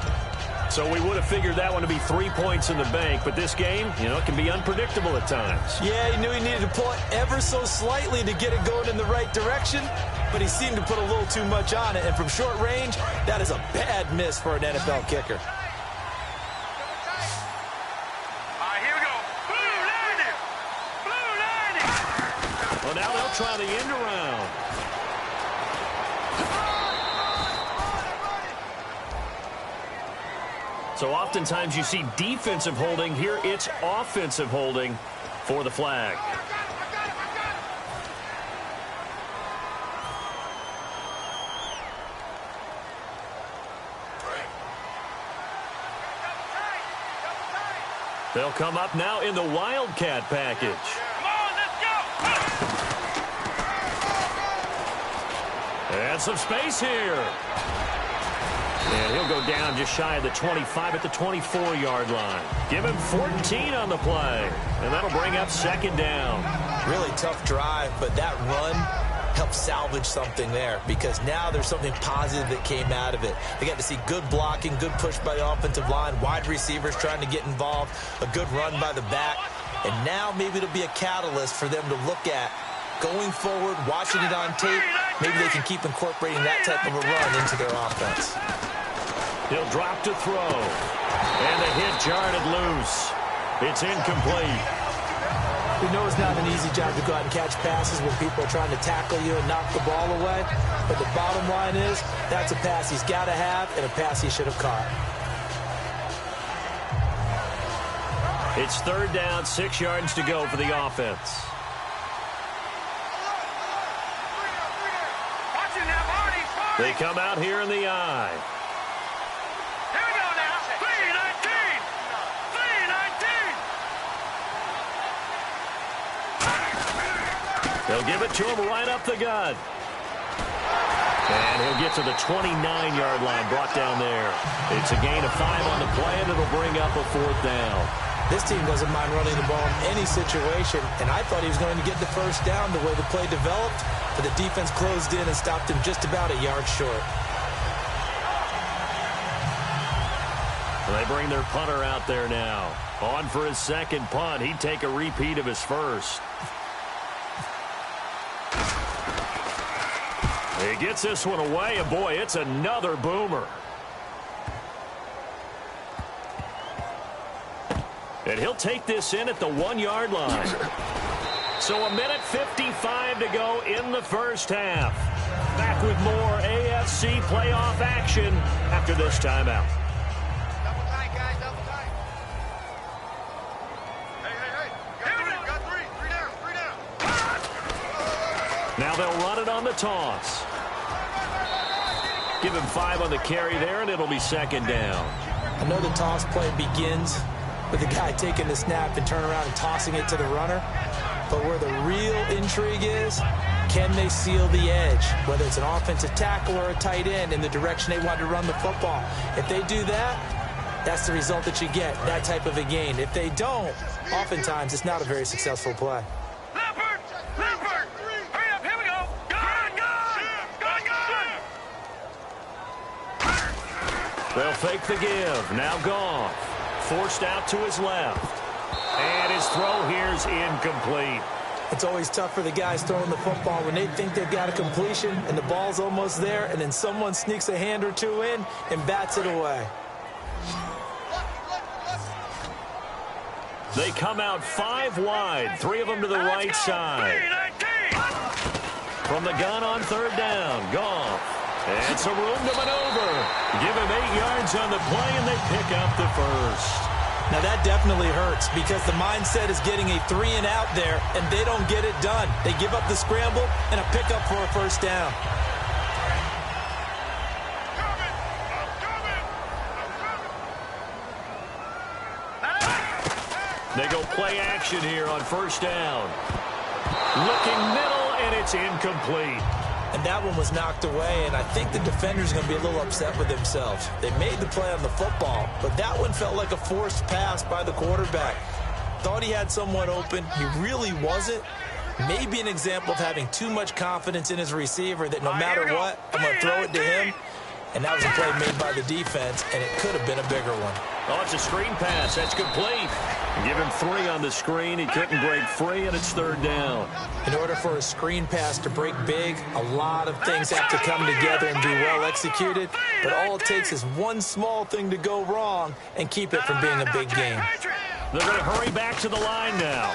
So we would have figured that one to be 3 points in the bank, but this game, it can be unpredictable at times. Yeah, he knew he needed to pull it ever so slightly to get it going in the right direction, but he seemed to put a little too much on it. And from short range, that is a bad miss for an NFL kicker. Now they'll try the end around. So oftentimes you see defensive holding. Here it's offensive holding for the flag. They'll come up now in the Wildcat package. And some space here. And he'll go down just shy of the 25 at the 24-yard line. Give him 14 on the play. And that'll bring up 2nd down. Really tough drive, but that run helped salvage something there, because now there's something positive that came out of it. They got to see good blocking, good push by the offensive line, wide receivers trying to get involved, a good run by the back. And now maybe it'll be a catalyst for them to look at going forward, watching it on tape. Maybe they can keep incorporating that type of a run into their offense. He'll drop to throw. And the hit jarred it loose. It's incomplete. We know it's not an easy job to go out and catch passes when people are trying to tackle you and knock the ball away. But the bottom line is, that's a pass he's got to have and a pass he should have caught. It's 3rd down, 6 yards to go for the offense. They come out here in the eye. Here we go now. 3-19. They'll give it to him right up the gut. And he'll get to the 29-yard line, brought down there. It's a gain of 5 on the play, and it'll bring up a 4th down. This team doesn't mind running the ball in any situation, and I thought he was going to get the 1st down the way the play developed, but the defense closed in and stopped him just about a yard short. They bring their punter out there now. On for his 2nd punt. He'd take a repeat of his 1st. He gets this one away, and boy, it's another boomer. And he'll take this in at the 1-yard line. So 1:55 to go in the 1st half. Back with more AFC playoff action after this timeout. Double tight, guys, double tight. Hey. Got three. Three down. Now they'll run it on the toss. Give him 5 on the carry there, and it'll be 2nd down. I know the toss play begins with the guy taking the snap and turn around and tossing it to the runner. But where the real intrigue is, can they seal the edge, whether it's an offensive tackle or a tight end, in the direction they want to run the football? If they do that, that's the result that you get, that type of a gain. If they don't, oftentimes it's not a very successful play. Leopard! Hurry up, here we go! Gun! They'll fake the give. Now gone. Forced out to his left. And his throw here's incomplete. It's always tough for the guys throwing the football when they think they've got a completion and the ball's almost there, and then someone sneaks a hand or two in and bats it away. They come out 5 wide, 3 of them to the right side. From the gun on 3rd down, Goff. And some room to maneuver. Give him 8 yards on the play, and they pick up the 1st. Now that definitely hurts, because the mindset is getting a 3-and-out there, and they don't get it done. They give up the scramble and a pickup for a 1st down. They go play action here on 1st down. Looking middle, and it's incomplete. And that one was knocked away, and I think the defender's going to be a little upset with themselves. They made the play on the football, but that one felt like a forced pass by the quarterback. Thought he had someone open. He really wasn't. Maybe an example of having too much confidence in his receiver that no matter what, I'm going to throw it to him. And that was a play made by the defense, and it could have been a bigger one. Oh, it's a screen pass. That's complete. Give him 3 on the screen. He couldn't break free, and it's 3rd down. In order for a screen pass to break big, a lot of things have to come together and be well executed. But all it takes is one small thing to go wrong and keep it from being a big game. They're going to hurry back to the line now.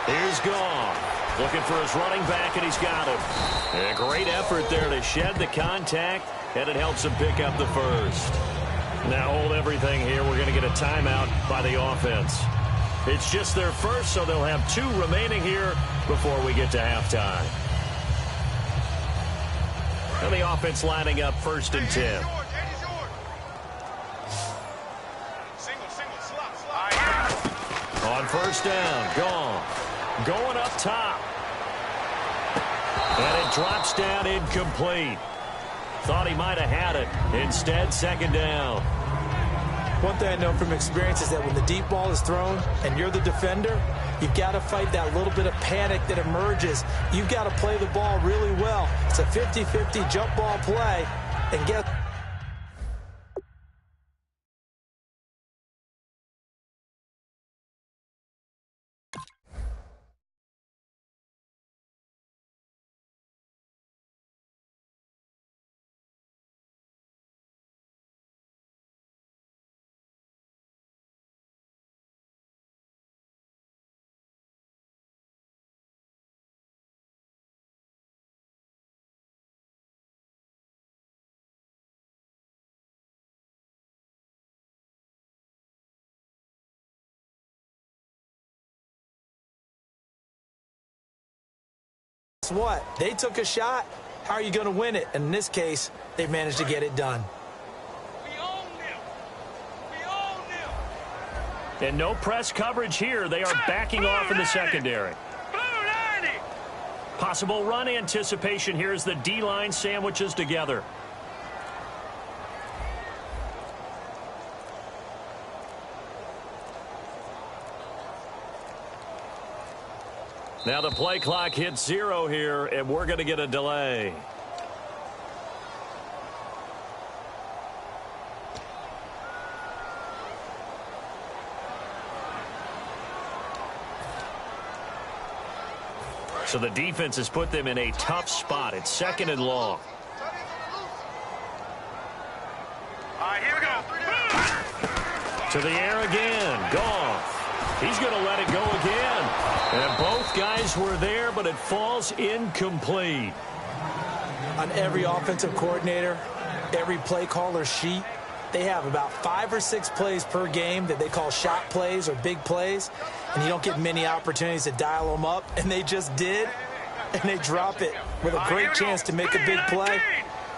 Here's Goff. Looking for his running back, and he's got him. And a great effort there to shed the contact, and it helps him pick up the 1st. Now hold everything here. We're going to get a timeout by the offense. It's just their 1st, so they'll have 2 remaining here before we get to halftime. And the offense lining up 1st and 10. On 1st down, Goff. Going up top. And it drops down incomplete. Thought he might have had it. Instead, 2nd down. One thing I know from experience is that when the deep ball is thrown and you're the defender, you've got to fight that little bit of panic that emerges. You've got to play the ball really well. It's a 50-50 jump ball play. And guess what? They took a shot. How are you going to win it? And in this case, they managed to get it done. And no press coverage here. They are backing off in the secondary. Possible run anticipation here as the D-line sandwiches together. Now the play clock hits 0 here, and we're going to get a delay. So the defense has put them in a tough spot. It's 2nd and long. All right, here we go. To the air again. Goff. He's going to let it go again. And both guys were there, but it falls incomplete. On every offensive coordinator, every play caller sheet, they have about 5 or 6 plays per game that they call shot plays or big plays, and you don't get many opportunities to dial them up, and they just did, and they drop it with a great chance to make a big play.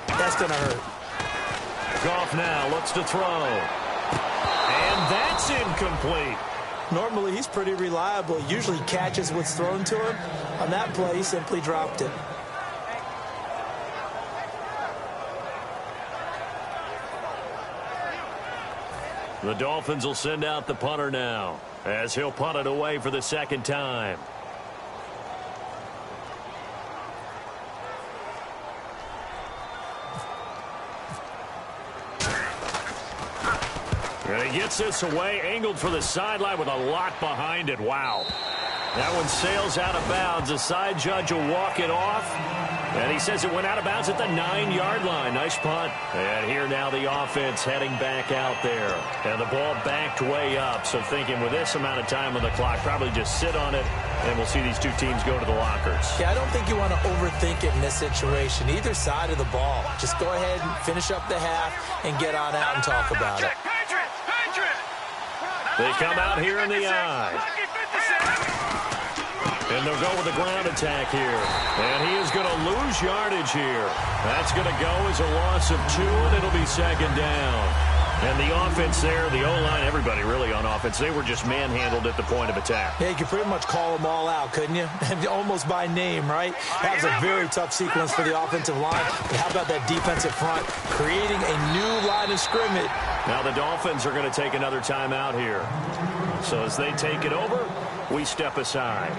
That's going to hurt. Goff now looks to throw. And that's incomplete. Normally, he's pretty reliable. Usually catches what's thrown to him. On that play, he simply dropped it. The Dolphins will send out the punter now as he'll punt it away for the 2nd time. And he gets this away, angled for the sideline with a lot behind it. Wow. That one sails out of bounds. The side judge will walk it off. And he says it went out of bounds at the 9-yard line. Nice punt. And here now the offense heading back out there. And the ball backed way up. So thinking with this amount of time on the clock, probably just sit on it. And we'll see these two teams go to the lockers. Yeah, I don't think you want to overthink it in this situation. Either side of the ball. Just go ahead and finish up the half and get on out and talk about it. They come out here in the eye. And they'll go with the ground attack here. And he is going to lose yardage here. That's going to go as a loss of 2, and it'll be 2nd down. And the offense there, the O-line, everybody really on offense, they were just manhandled at the point of attack. Yeah, you could pretty much call them all out, couldn't you? Almost by name, right? That was a very tough sequence for the offensive line. But how about that defensive front creating a new line of scrimmage? Now the Dolphins are going to take another timeout here. So as they take it over, we step aside.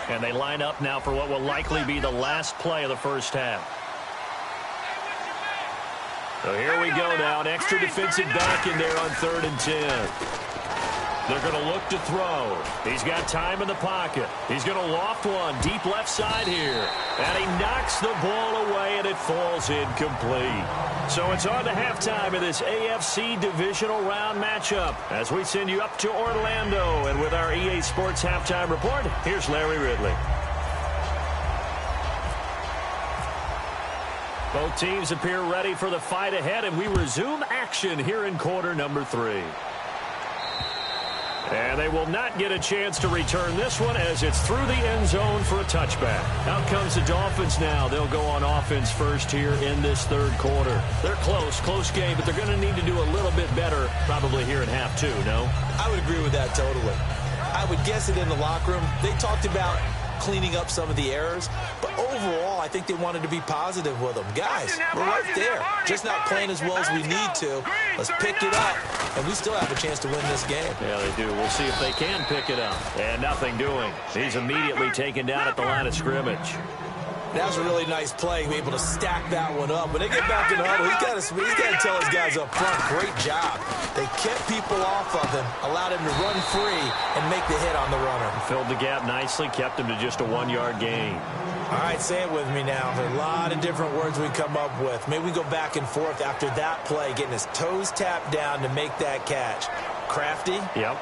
And they line up now for what will likely be the last play of the first half. So here we go now. An extra defensive back in there on 3rd and 10. They're going to look to throw. He's got time in the pocket. He's going to loft one deep left side here. And he knocks the ball away, and it falls incomplete. So it's on to halftime of this AFC divisional round matchup as we send you up to Orlando. And with our EA Sports halftime report, here's Larry Ridley. Both teams appear ready for the fight ahead, and we resume action here in quarter number 3. And they will not get a chance to return this one as it's through the end zone for a touchback. Out comes the Dolphins now. They'll go on offense first here in this 3rd quarter. They're close game, but they're going to need to do a little bit better probably here in half 2, no? I would agree with that totally. I would guess it in the locker room. They talked about cleaning up some of the errors. But overall, I think they wanted to be positive with them. Guys, we're right there. Just not playing as well as we need to. Let's pick it up, and we still have a chance to win this game. Yeah, they do. We'll see if they can pick it up. And nothing doing. He's immediately taken down at the line of scrimmage. That was a really nice play, able to stack that one up. When they get back in the huddle, he's got to tell his guys up front, great job. They kept people off of him, allowed him to run free and make the hit on the runner. Filled the gap nicely, kept him to just a 1-yard gain. All right, say it with me now. There are a lot of different words we come up with. Maybe we go back and forth after that play, getting his toes tapped down to make that catch. Crafty? Yep.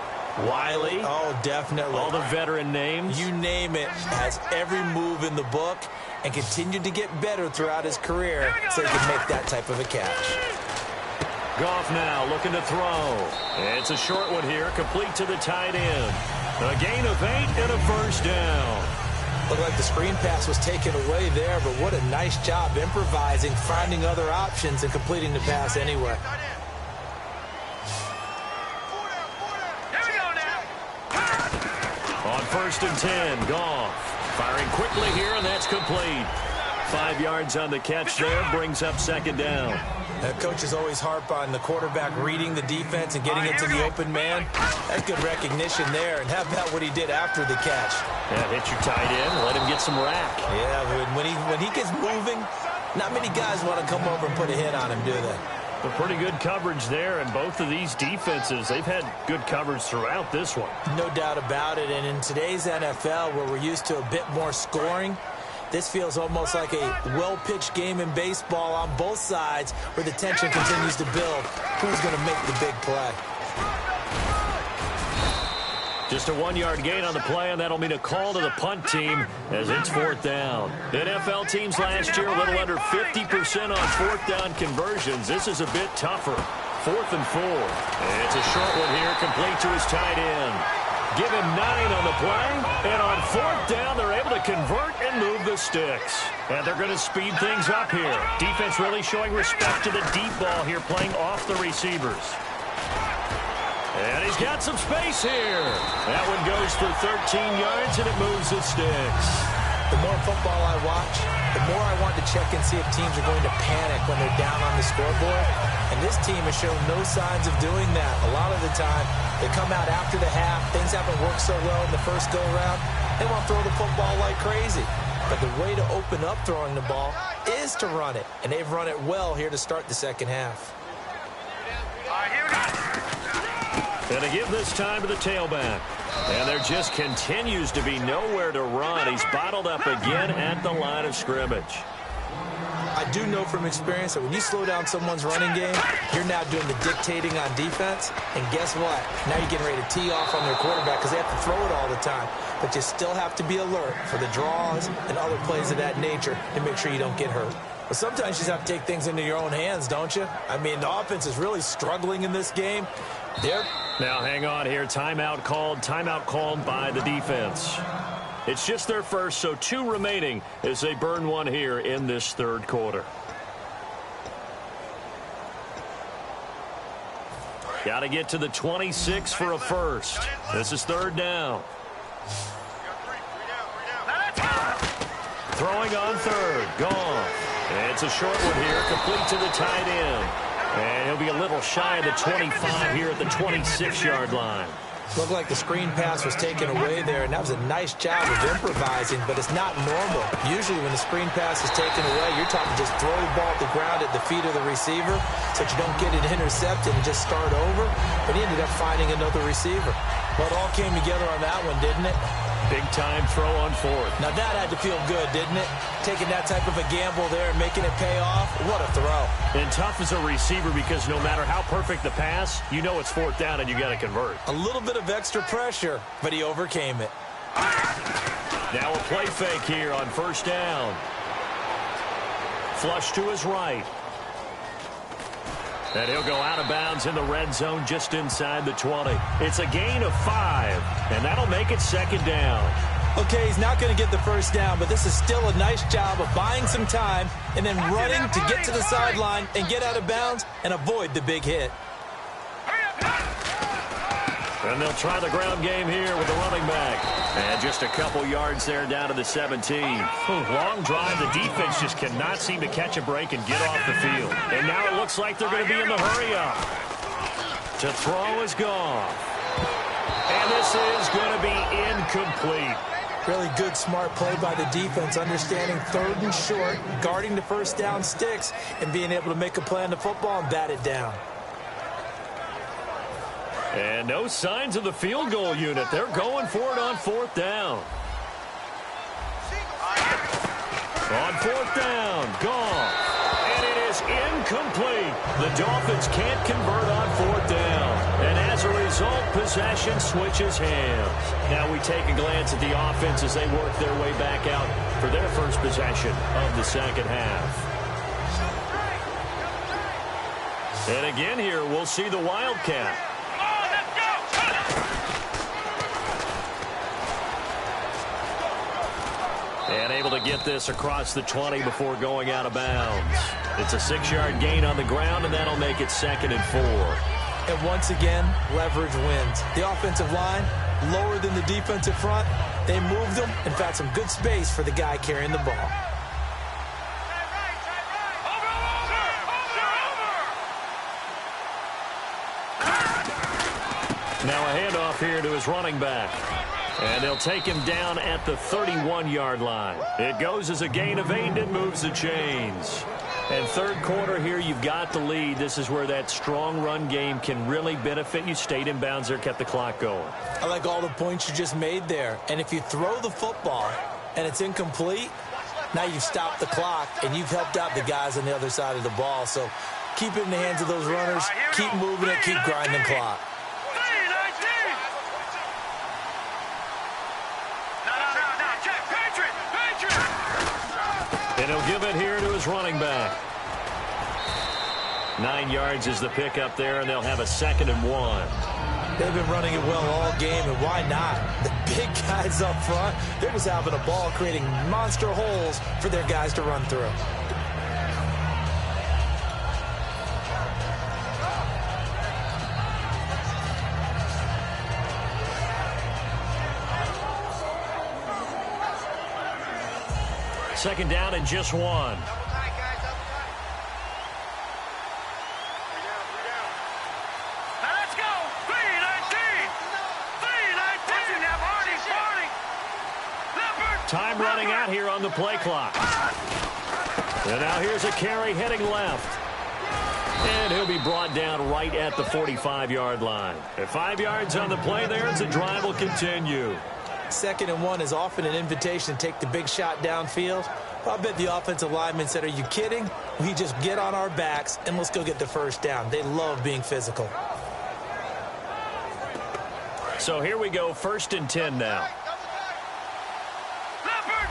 Wiley? Oh, definitely. All the veteran names? You name it. Has every move in the book and continued to get better throughout his career so he can make that type of a catch. Goff now looking to throw. It's a short one here, complete to the tight end. A gain of 8 and a first down. Looked like the screen pass was taken away there, but what a nice job improvising, finding other options, and completing the pass anyway. On 1st and 10, Goff firing quickly here, and that's complete. 5 yards on the catch there, brings up 2nd down. Coaches always harp on the quarterback reading the defense and getting it to the open man. That's good recognition there, and how about what he did after the catch? Yeah, hit your tight end, let him get some rack. Yeah, when he gets moving, not many guys want to come over and put a hit on him, do they? But pretty good coverage there, and both of these defenses, they've had good coverage throughout this one. No doubt about it, and in today's NFL, where we're used to a bit more scoring, this feels almost like a well-pitched game in baseball on both sides where the tension continues to build. Who's going to make the big play? Just a 1-yard gain on the play, and that'll mean a call to the punt team as it's 4th down. NFL teams last year a little under 50% on 4th down conversions. This is a bit tougher. 4th and 4. It's a short one here, complete to his tight end. Give him 9 on the play, and on 4th down, they're able to convert and move the sticks. And they're going to speed things up here. Defense really showing respect to the deep ball here, playing off the receivers. And he's got some space here. That one goes for 13 yards, and it moves the sticks. The more football I watch, the more I want to check and see if teams are going to panic when they're down on the scoreboard. And this team has shown no signs of doing that. A lot of the time, they come out after the half. Things haven't worked so well in the first go-around. They want to throw the football like crazy. But the way to open up throwing the ball is to run it. And they've run it well here to start the second half. And to give this time to the tailback. And there just continues to be nowhere to run. He's bottled up again at the line of scrimmage. I do know from experience that when you slow down someone's running game, you're now doing the dictating on defense. And guess what? Now you're getting ready to tee off on their quarterback because they have to throw it all the time. But you still have to be alert for the draws and other plays of that nature to make sure you don't get hurt. But sometimes you just have to take things into your own hands, don't you? I mean, the offense is really struggling in this game. Now, hang on here. Timeout called by the defense. It's just their first, so 2 remaining as they burn one here in this 3rd quarter. Got to get to the 26 for a first. This is 3rd down. Throwing on 3rd. Gone. It's a short one here, complete to the tight end. And he'll be a little shy of the 25 here at the 26-yard line. Looked like the screen pass was taken away there, and that was a nice job of improvising, but it's not normal. Usually when the screen pass is taken away, you're talking just throw the ball at the ground at the feet of the receiver so that you don't get it intercepted and just start over. But he ended up finding another receiver. Well, it all came together on that one, didn't it? Big-time throw on 4th. Now that had to feel good, didn't it? Taking that type of a gamble there and making it pay off. What a throw. And tough as a receiver because no matter how perfect the pass, you know it's 4th down and you got to convert. A little bit of extra pressure, but he overcame it. Now a play fake here on 1st down. Flush to his right. And he'll go out of bounds in the red zone just inside the 20. It's a gain of 5, and that'll make it 2nd down. Okay, he's not going to get the first down, but this is still a nice job of buying some time and then running to get to the sideline and get out of bounds and avoid the big hit. And they'll try the ground game here with the running back. And just a couple yards there down to the 17. Long drive. The defense just cannot seem to catch a break and get off the field. And now it looks like they're going to be in the hurry-up. To throw is gone. And this is going to be incomplete. Really good, smart play by the defense, understanding 3rd and short, guarding the first down sticks, and being able to make a play on the football and bat it down. And no signs of the field goal unit. They're going for it on 4th down. On 4th down, gone. And it is incomplete. The Dolphins can't convert on 4th down. And as a result, possession switches hands. Now we take a glance at the offense as they work their way back out for their first possession of the second half. And again here, we'll see the Wildcat. And able to get this across the 20 before going out of bounds. It's a 6-yard gain on the ground, and that'll make it 2nd and 4. And once again, leverage wins. The offensive line, lower than the defensive front. They moved them and found some good space for the guy carrying the ball. Now a handoff here to his running back. And they'll take him down at the 31-yard line. It goes as a gain of 8 and it moves the chains. And 3rd quarter here, you've got the lead. This is where that strong run game can really benefit you. Stayed in bounds there, kept the clock going. I like all the points you just made there. And if you throw the football and it's incomplete, now you've stopped the clock and you've helped out the guys on the other side of the ball. So keep it in the hands of those runners. Keep moving it. Keep grinding the clock. And he'll give it here to his running back. 9 yards is the pickup there, and they'll have a 2nd and 1. They've been running it well all game, and why not? The big guys up front, they're just having a ball creating monster holes for their guys to run through. Second down and just 1. Now let's go. 3-19. 3-19. Now, Barney. Leopard. Time running out here on the play clock. And now here's a carry heading left. And he'll be brought down right at the 45-yard line. At 5 yards on the play there as the drive will continue. 2nd and 1 is often an invitation to take the big shot downfield. I bet the offensive lineman said, are you kidding? We just get on our backs and let's go get the first down. They love being physical. So here we go, 1st and 10 now. Leopard.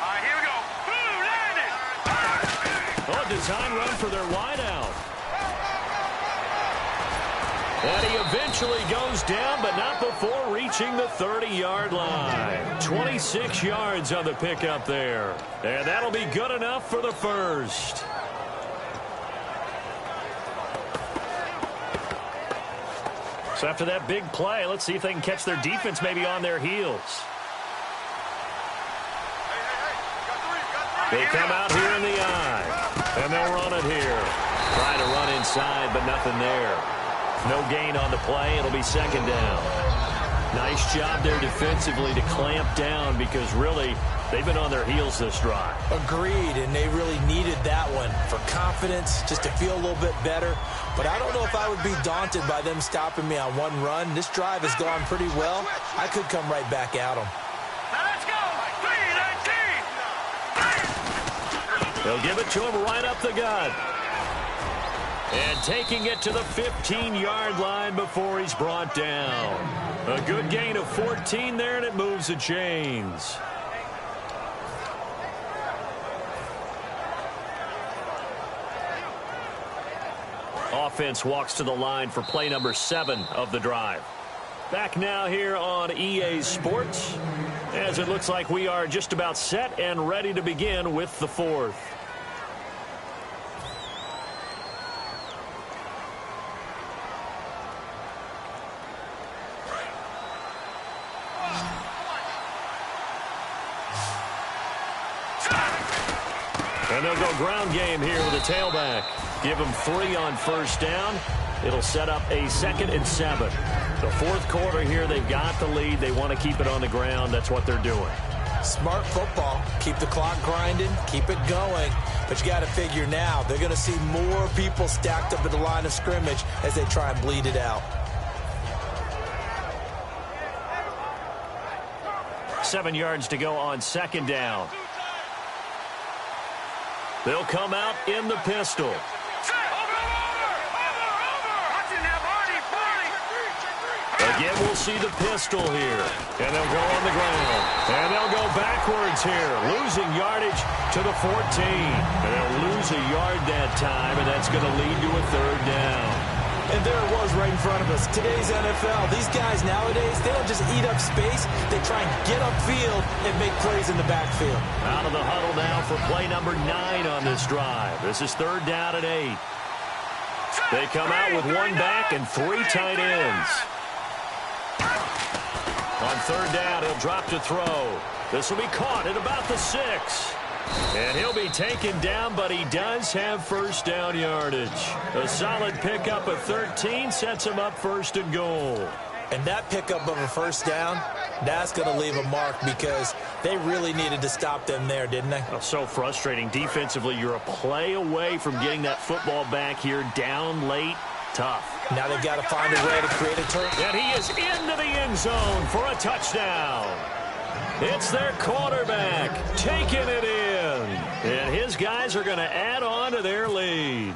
All right, here we go. Landed. Oh, design run for their wideout. And he eventually goes down, but not before reaching the 30-yard line. 26 yards on the pickup there. And that'll be good enough for the first. So after that big play, let's see if they can catch their defense maybe on their heels. They come out here in the eye, and they'll run it here. Trying to run inside, but nothing there. No gain on the play. It'll be 2nd down. Nice job there defensively to clamp down because really they've been on their heels this drive. Agreed, and they really needed that one for confidence, just to feel a little bit better. But I don't know if I would be daunted by them stopping me on one run. This drive has gone pretty well. I could come right back at them. Now let's go. 3-19. They'll give it to him right up the gut. And taking it to the 15-yard line before he's brought down. A good gain of 14 there, and it moves the chains. Offense walks to the line for play number 7 of the drive. Back now here on EA Sports, as it looks like we are just about set and ready to begin with the 4th. And they'll go ground game here with a tailback. Give them 3 on first down. It'll set up a 2nd and 7. The fourth quarter here, they've got the lead. They want to keep it on the ground. That's what they're doing. Smart football. Keep the clock grinding. Keep it going. But you got to figure now, they're going to see more people stacked up at the line of scrimmage as they try and bleed it out. 7 yards to go on 2nd down. They'll come out in the pistol. Again, we'll see the pistol here. And they'll go on the ground. And they'll go backwards here, losing yardage to the 14. And they'll lose a yard that time, and that's going to lead to a 3rd down. And there it was right in front of us. Today's NFL, these guys nowadays, they don't just eat up space. They try and get upfield and make plays in the backfield. Out of the huddle now for play number 9 on this drive. This is 3rd down and 8. They come out with 1 back and 3 tight ends. On 3rd down, he'll drop to throw. This will be caught at about the 6. And he'll be taken down, but he does have first down yardage. A solid pickup of 13 sets him up 1st and goal. And that pickup of a first down, that's going to leave a mark because they really needed to stop them there, didn't they? Oh, so frustrating. Defensively, you're a play away from getting that football back here down late. Tough. Now they've got to find a way to create a turn. And he is into the end zone for a touchdown. It's their quarterback taking it in. And his guys are going to add on to their lead.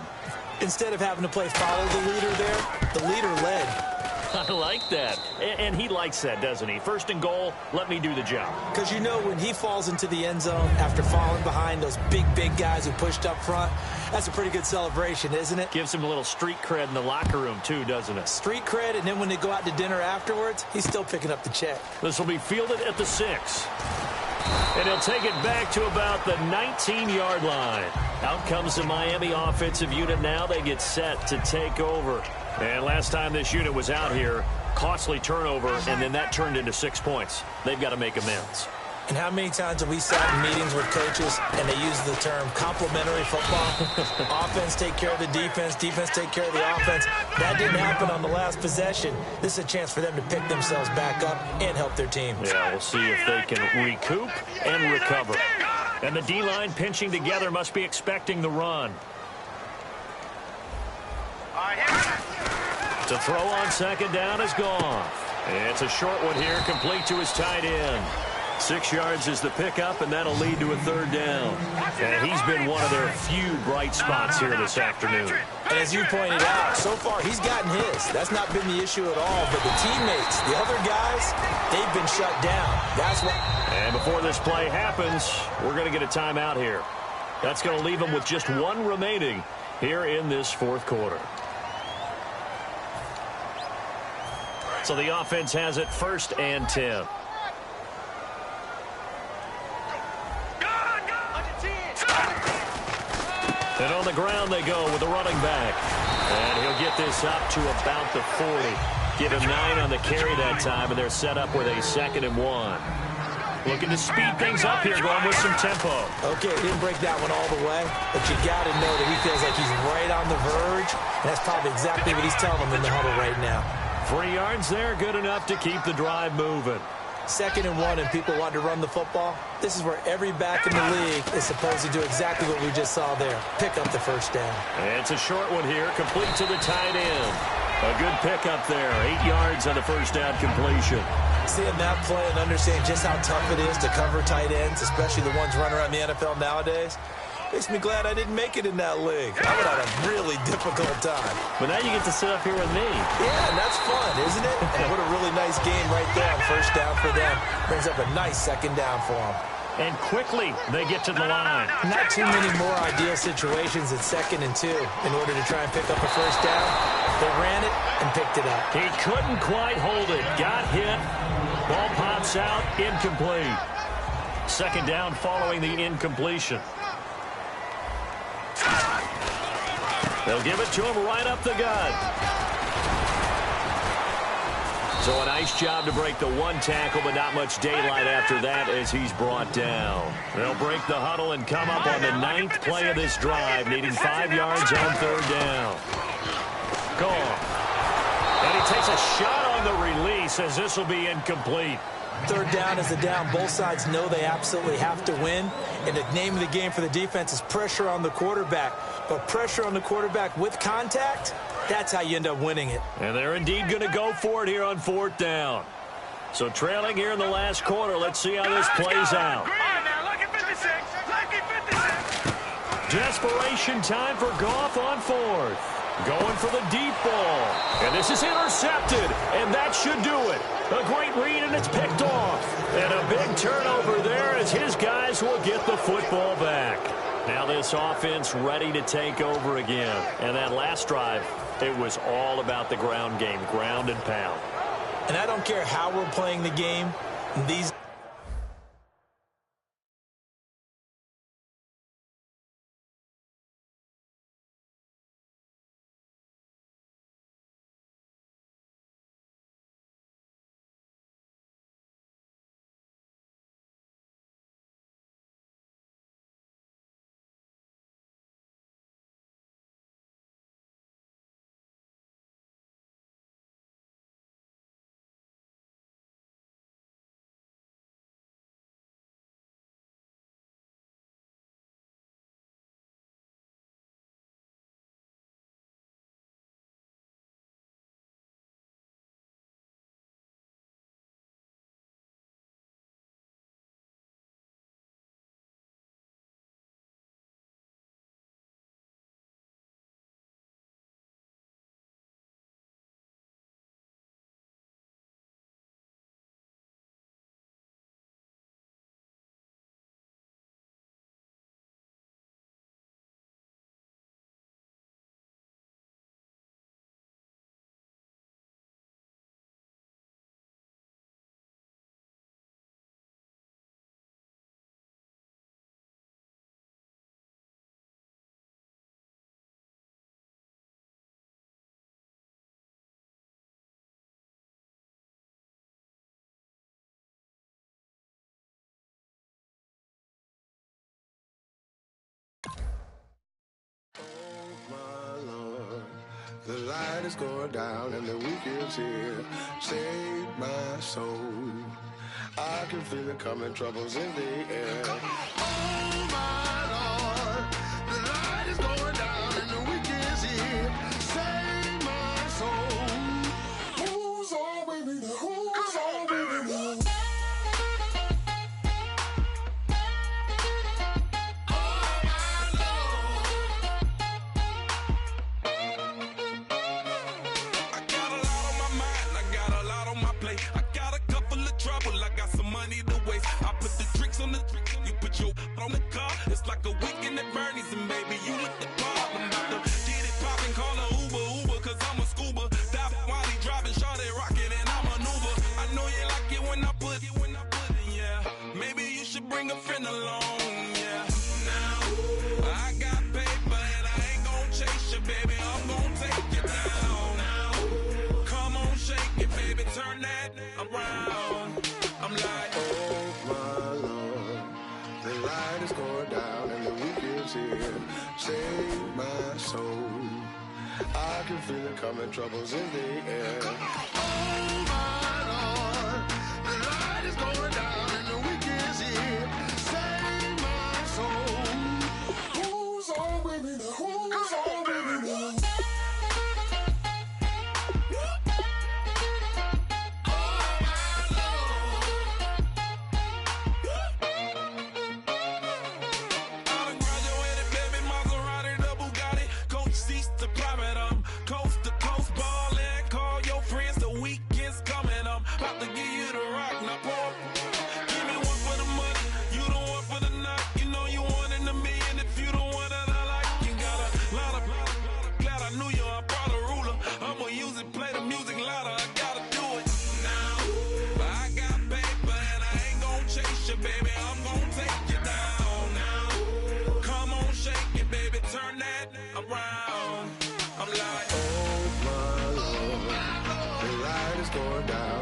Instead of having to play follow the leader there, the leader led. I like that. And he likes that, doesn't he? 1st and goal, let me do the job. Because you know when he falls into the end zone after falling behind those big guys who pushed up front, that's a pretty good celebration, isn't it? Gives him a little street cred in the locker room, too, doesn't it? Street cred, and then when they go out to dinner afterwards, he's still picking up the check. This will be fielded at the 6. And he'll take it back to about the 19-yard line. Out comes the Miami offensive unit now. They get set to take over. And last time this unit was out here, costly turnover, and then that turned into 6 points. They've got to make amends. And how many times have we sat in meetings with coaches and they use the term complementary football? Offense take care of the defense, defense take care of the offense. That didn't happen on the last possession. This is a chance for them to pick themselves back up and help their team. Yeah, we'll see if they can recoup and recover. And the D-line pinching together must be expecting the run. To throw on 2nd down is gone. It's a short one here, complete to his tight end. 6 yards is the pickup, and that'll lead to a 3rd down. And he's been one of their few bright spots here this afternoon. And as you pointed out, so far he's gotten his. That's not been the issue at all. But the teammates, the other guys, they've been shut down. That's what. And before this play happens, we're going to get a timeout here. That's going to leave them with just 1 remaining here in this 4th quarter. So the offense has it 1st and 10. And on the ground they go with the running back. And he'll get this up to about the 40. Give him 9 on the carry that time, and they're set up with a 2nd and 1. Looking to speed things up here, going with some tempo. Okay, didn't break that one all the way, but you got to know that he feels like he's right on the verge. And that's probably exactly what he's telling them in the huddle right now. 3 yards there, good enough to keep the drive moving. 2nd and 1, and people want to run the football. This is where every back in the league is supposed to do exactly what we just saw there. Pick up the 1st down. And it's a short one here, complete to the tight end. A good pickup there, 8 yards on the 1st down completion. Seeing that play and understanding just how tough it is to cover tight ends, especially the ones running around the NFL nowadays, makes me glad I didn't make it in that league. I would have a really difficult time. But now you get to sit up here with me. Yeah, and that's fun, isn't it? And what a really nice game right there on 1st down for them. Brings up a nice 2nd down for them. And quickly, they get to the line. Not too many more ideal situations at 2nd and 2 in order to try and pick up a 1st down. They ran it and picked it up. He couldn't quite hold it. Got hit. Ball pops out. Incomplete. 2nd down following the incompletion. They'll give it to him right up the gut. So a nice job to break the one tackle, but not much daylight after that as he's brought down. They'll break the huddle and come up on the 9th play of this drive, needing 5 yards on 3rd down. Gone. And he takes a shot on the release as this will be incomplete. 3rd down is the down. Both sides know they absolutely have to win. And the name of the game for the defense is pressure on the quarterback. But pressure on the quarterback with contact, that's how you end up winning it. And they're indeed going to go for it here on 4th down. So trailing here in the last quarter. Let's see how this plays out. Desperation time for Goff on 4th. Going for the deep ball. And this is intercepted. And that should do it. A great read, and it's picked off. And a big turnover there as his guys will get the football back. Now this offense ready to take over again. And that last drive, it was all about the ground game, ground and pound. And I don't care how we're playing the game. These The light is going down and the weekend's here. Save my soul. I can feel it coming, troubles in the air. Oh my Lord, the light is going down and the weekend's here. Save my soul. Who's on with me now? Who's on with me now? On the car, it's like a weekend at Bernie's, and baby, you look the part. I'm about to get it poppin', call a Uber, cause I'm a scuba. Dive while he driving, shawty rockin', and I'm an Uber. I know you like it when I put it, yeah. Maybe you should bring a friend along, yeah. Now, I got paper, and I ain't gon' chase you, baby. I'm gon' take you down. Now, come on, shake it, baby, turn that around. I'm like, oh my Lord, the light is going down and the weekend's here. Save my soul. I can feel it coming, troubles in the air. Oh my Lord, the light is going down and the weekend's here. Save my soul. Who's on with me now? Who's on with me now? Going down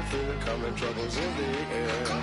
feel it coming, troubles in the air.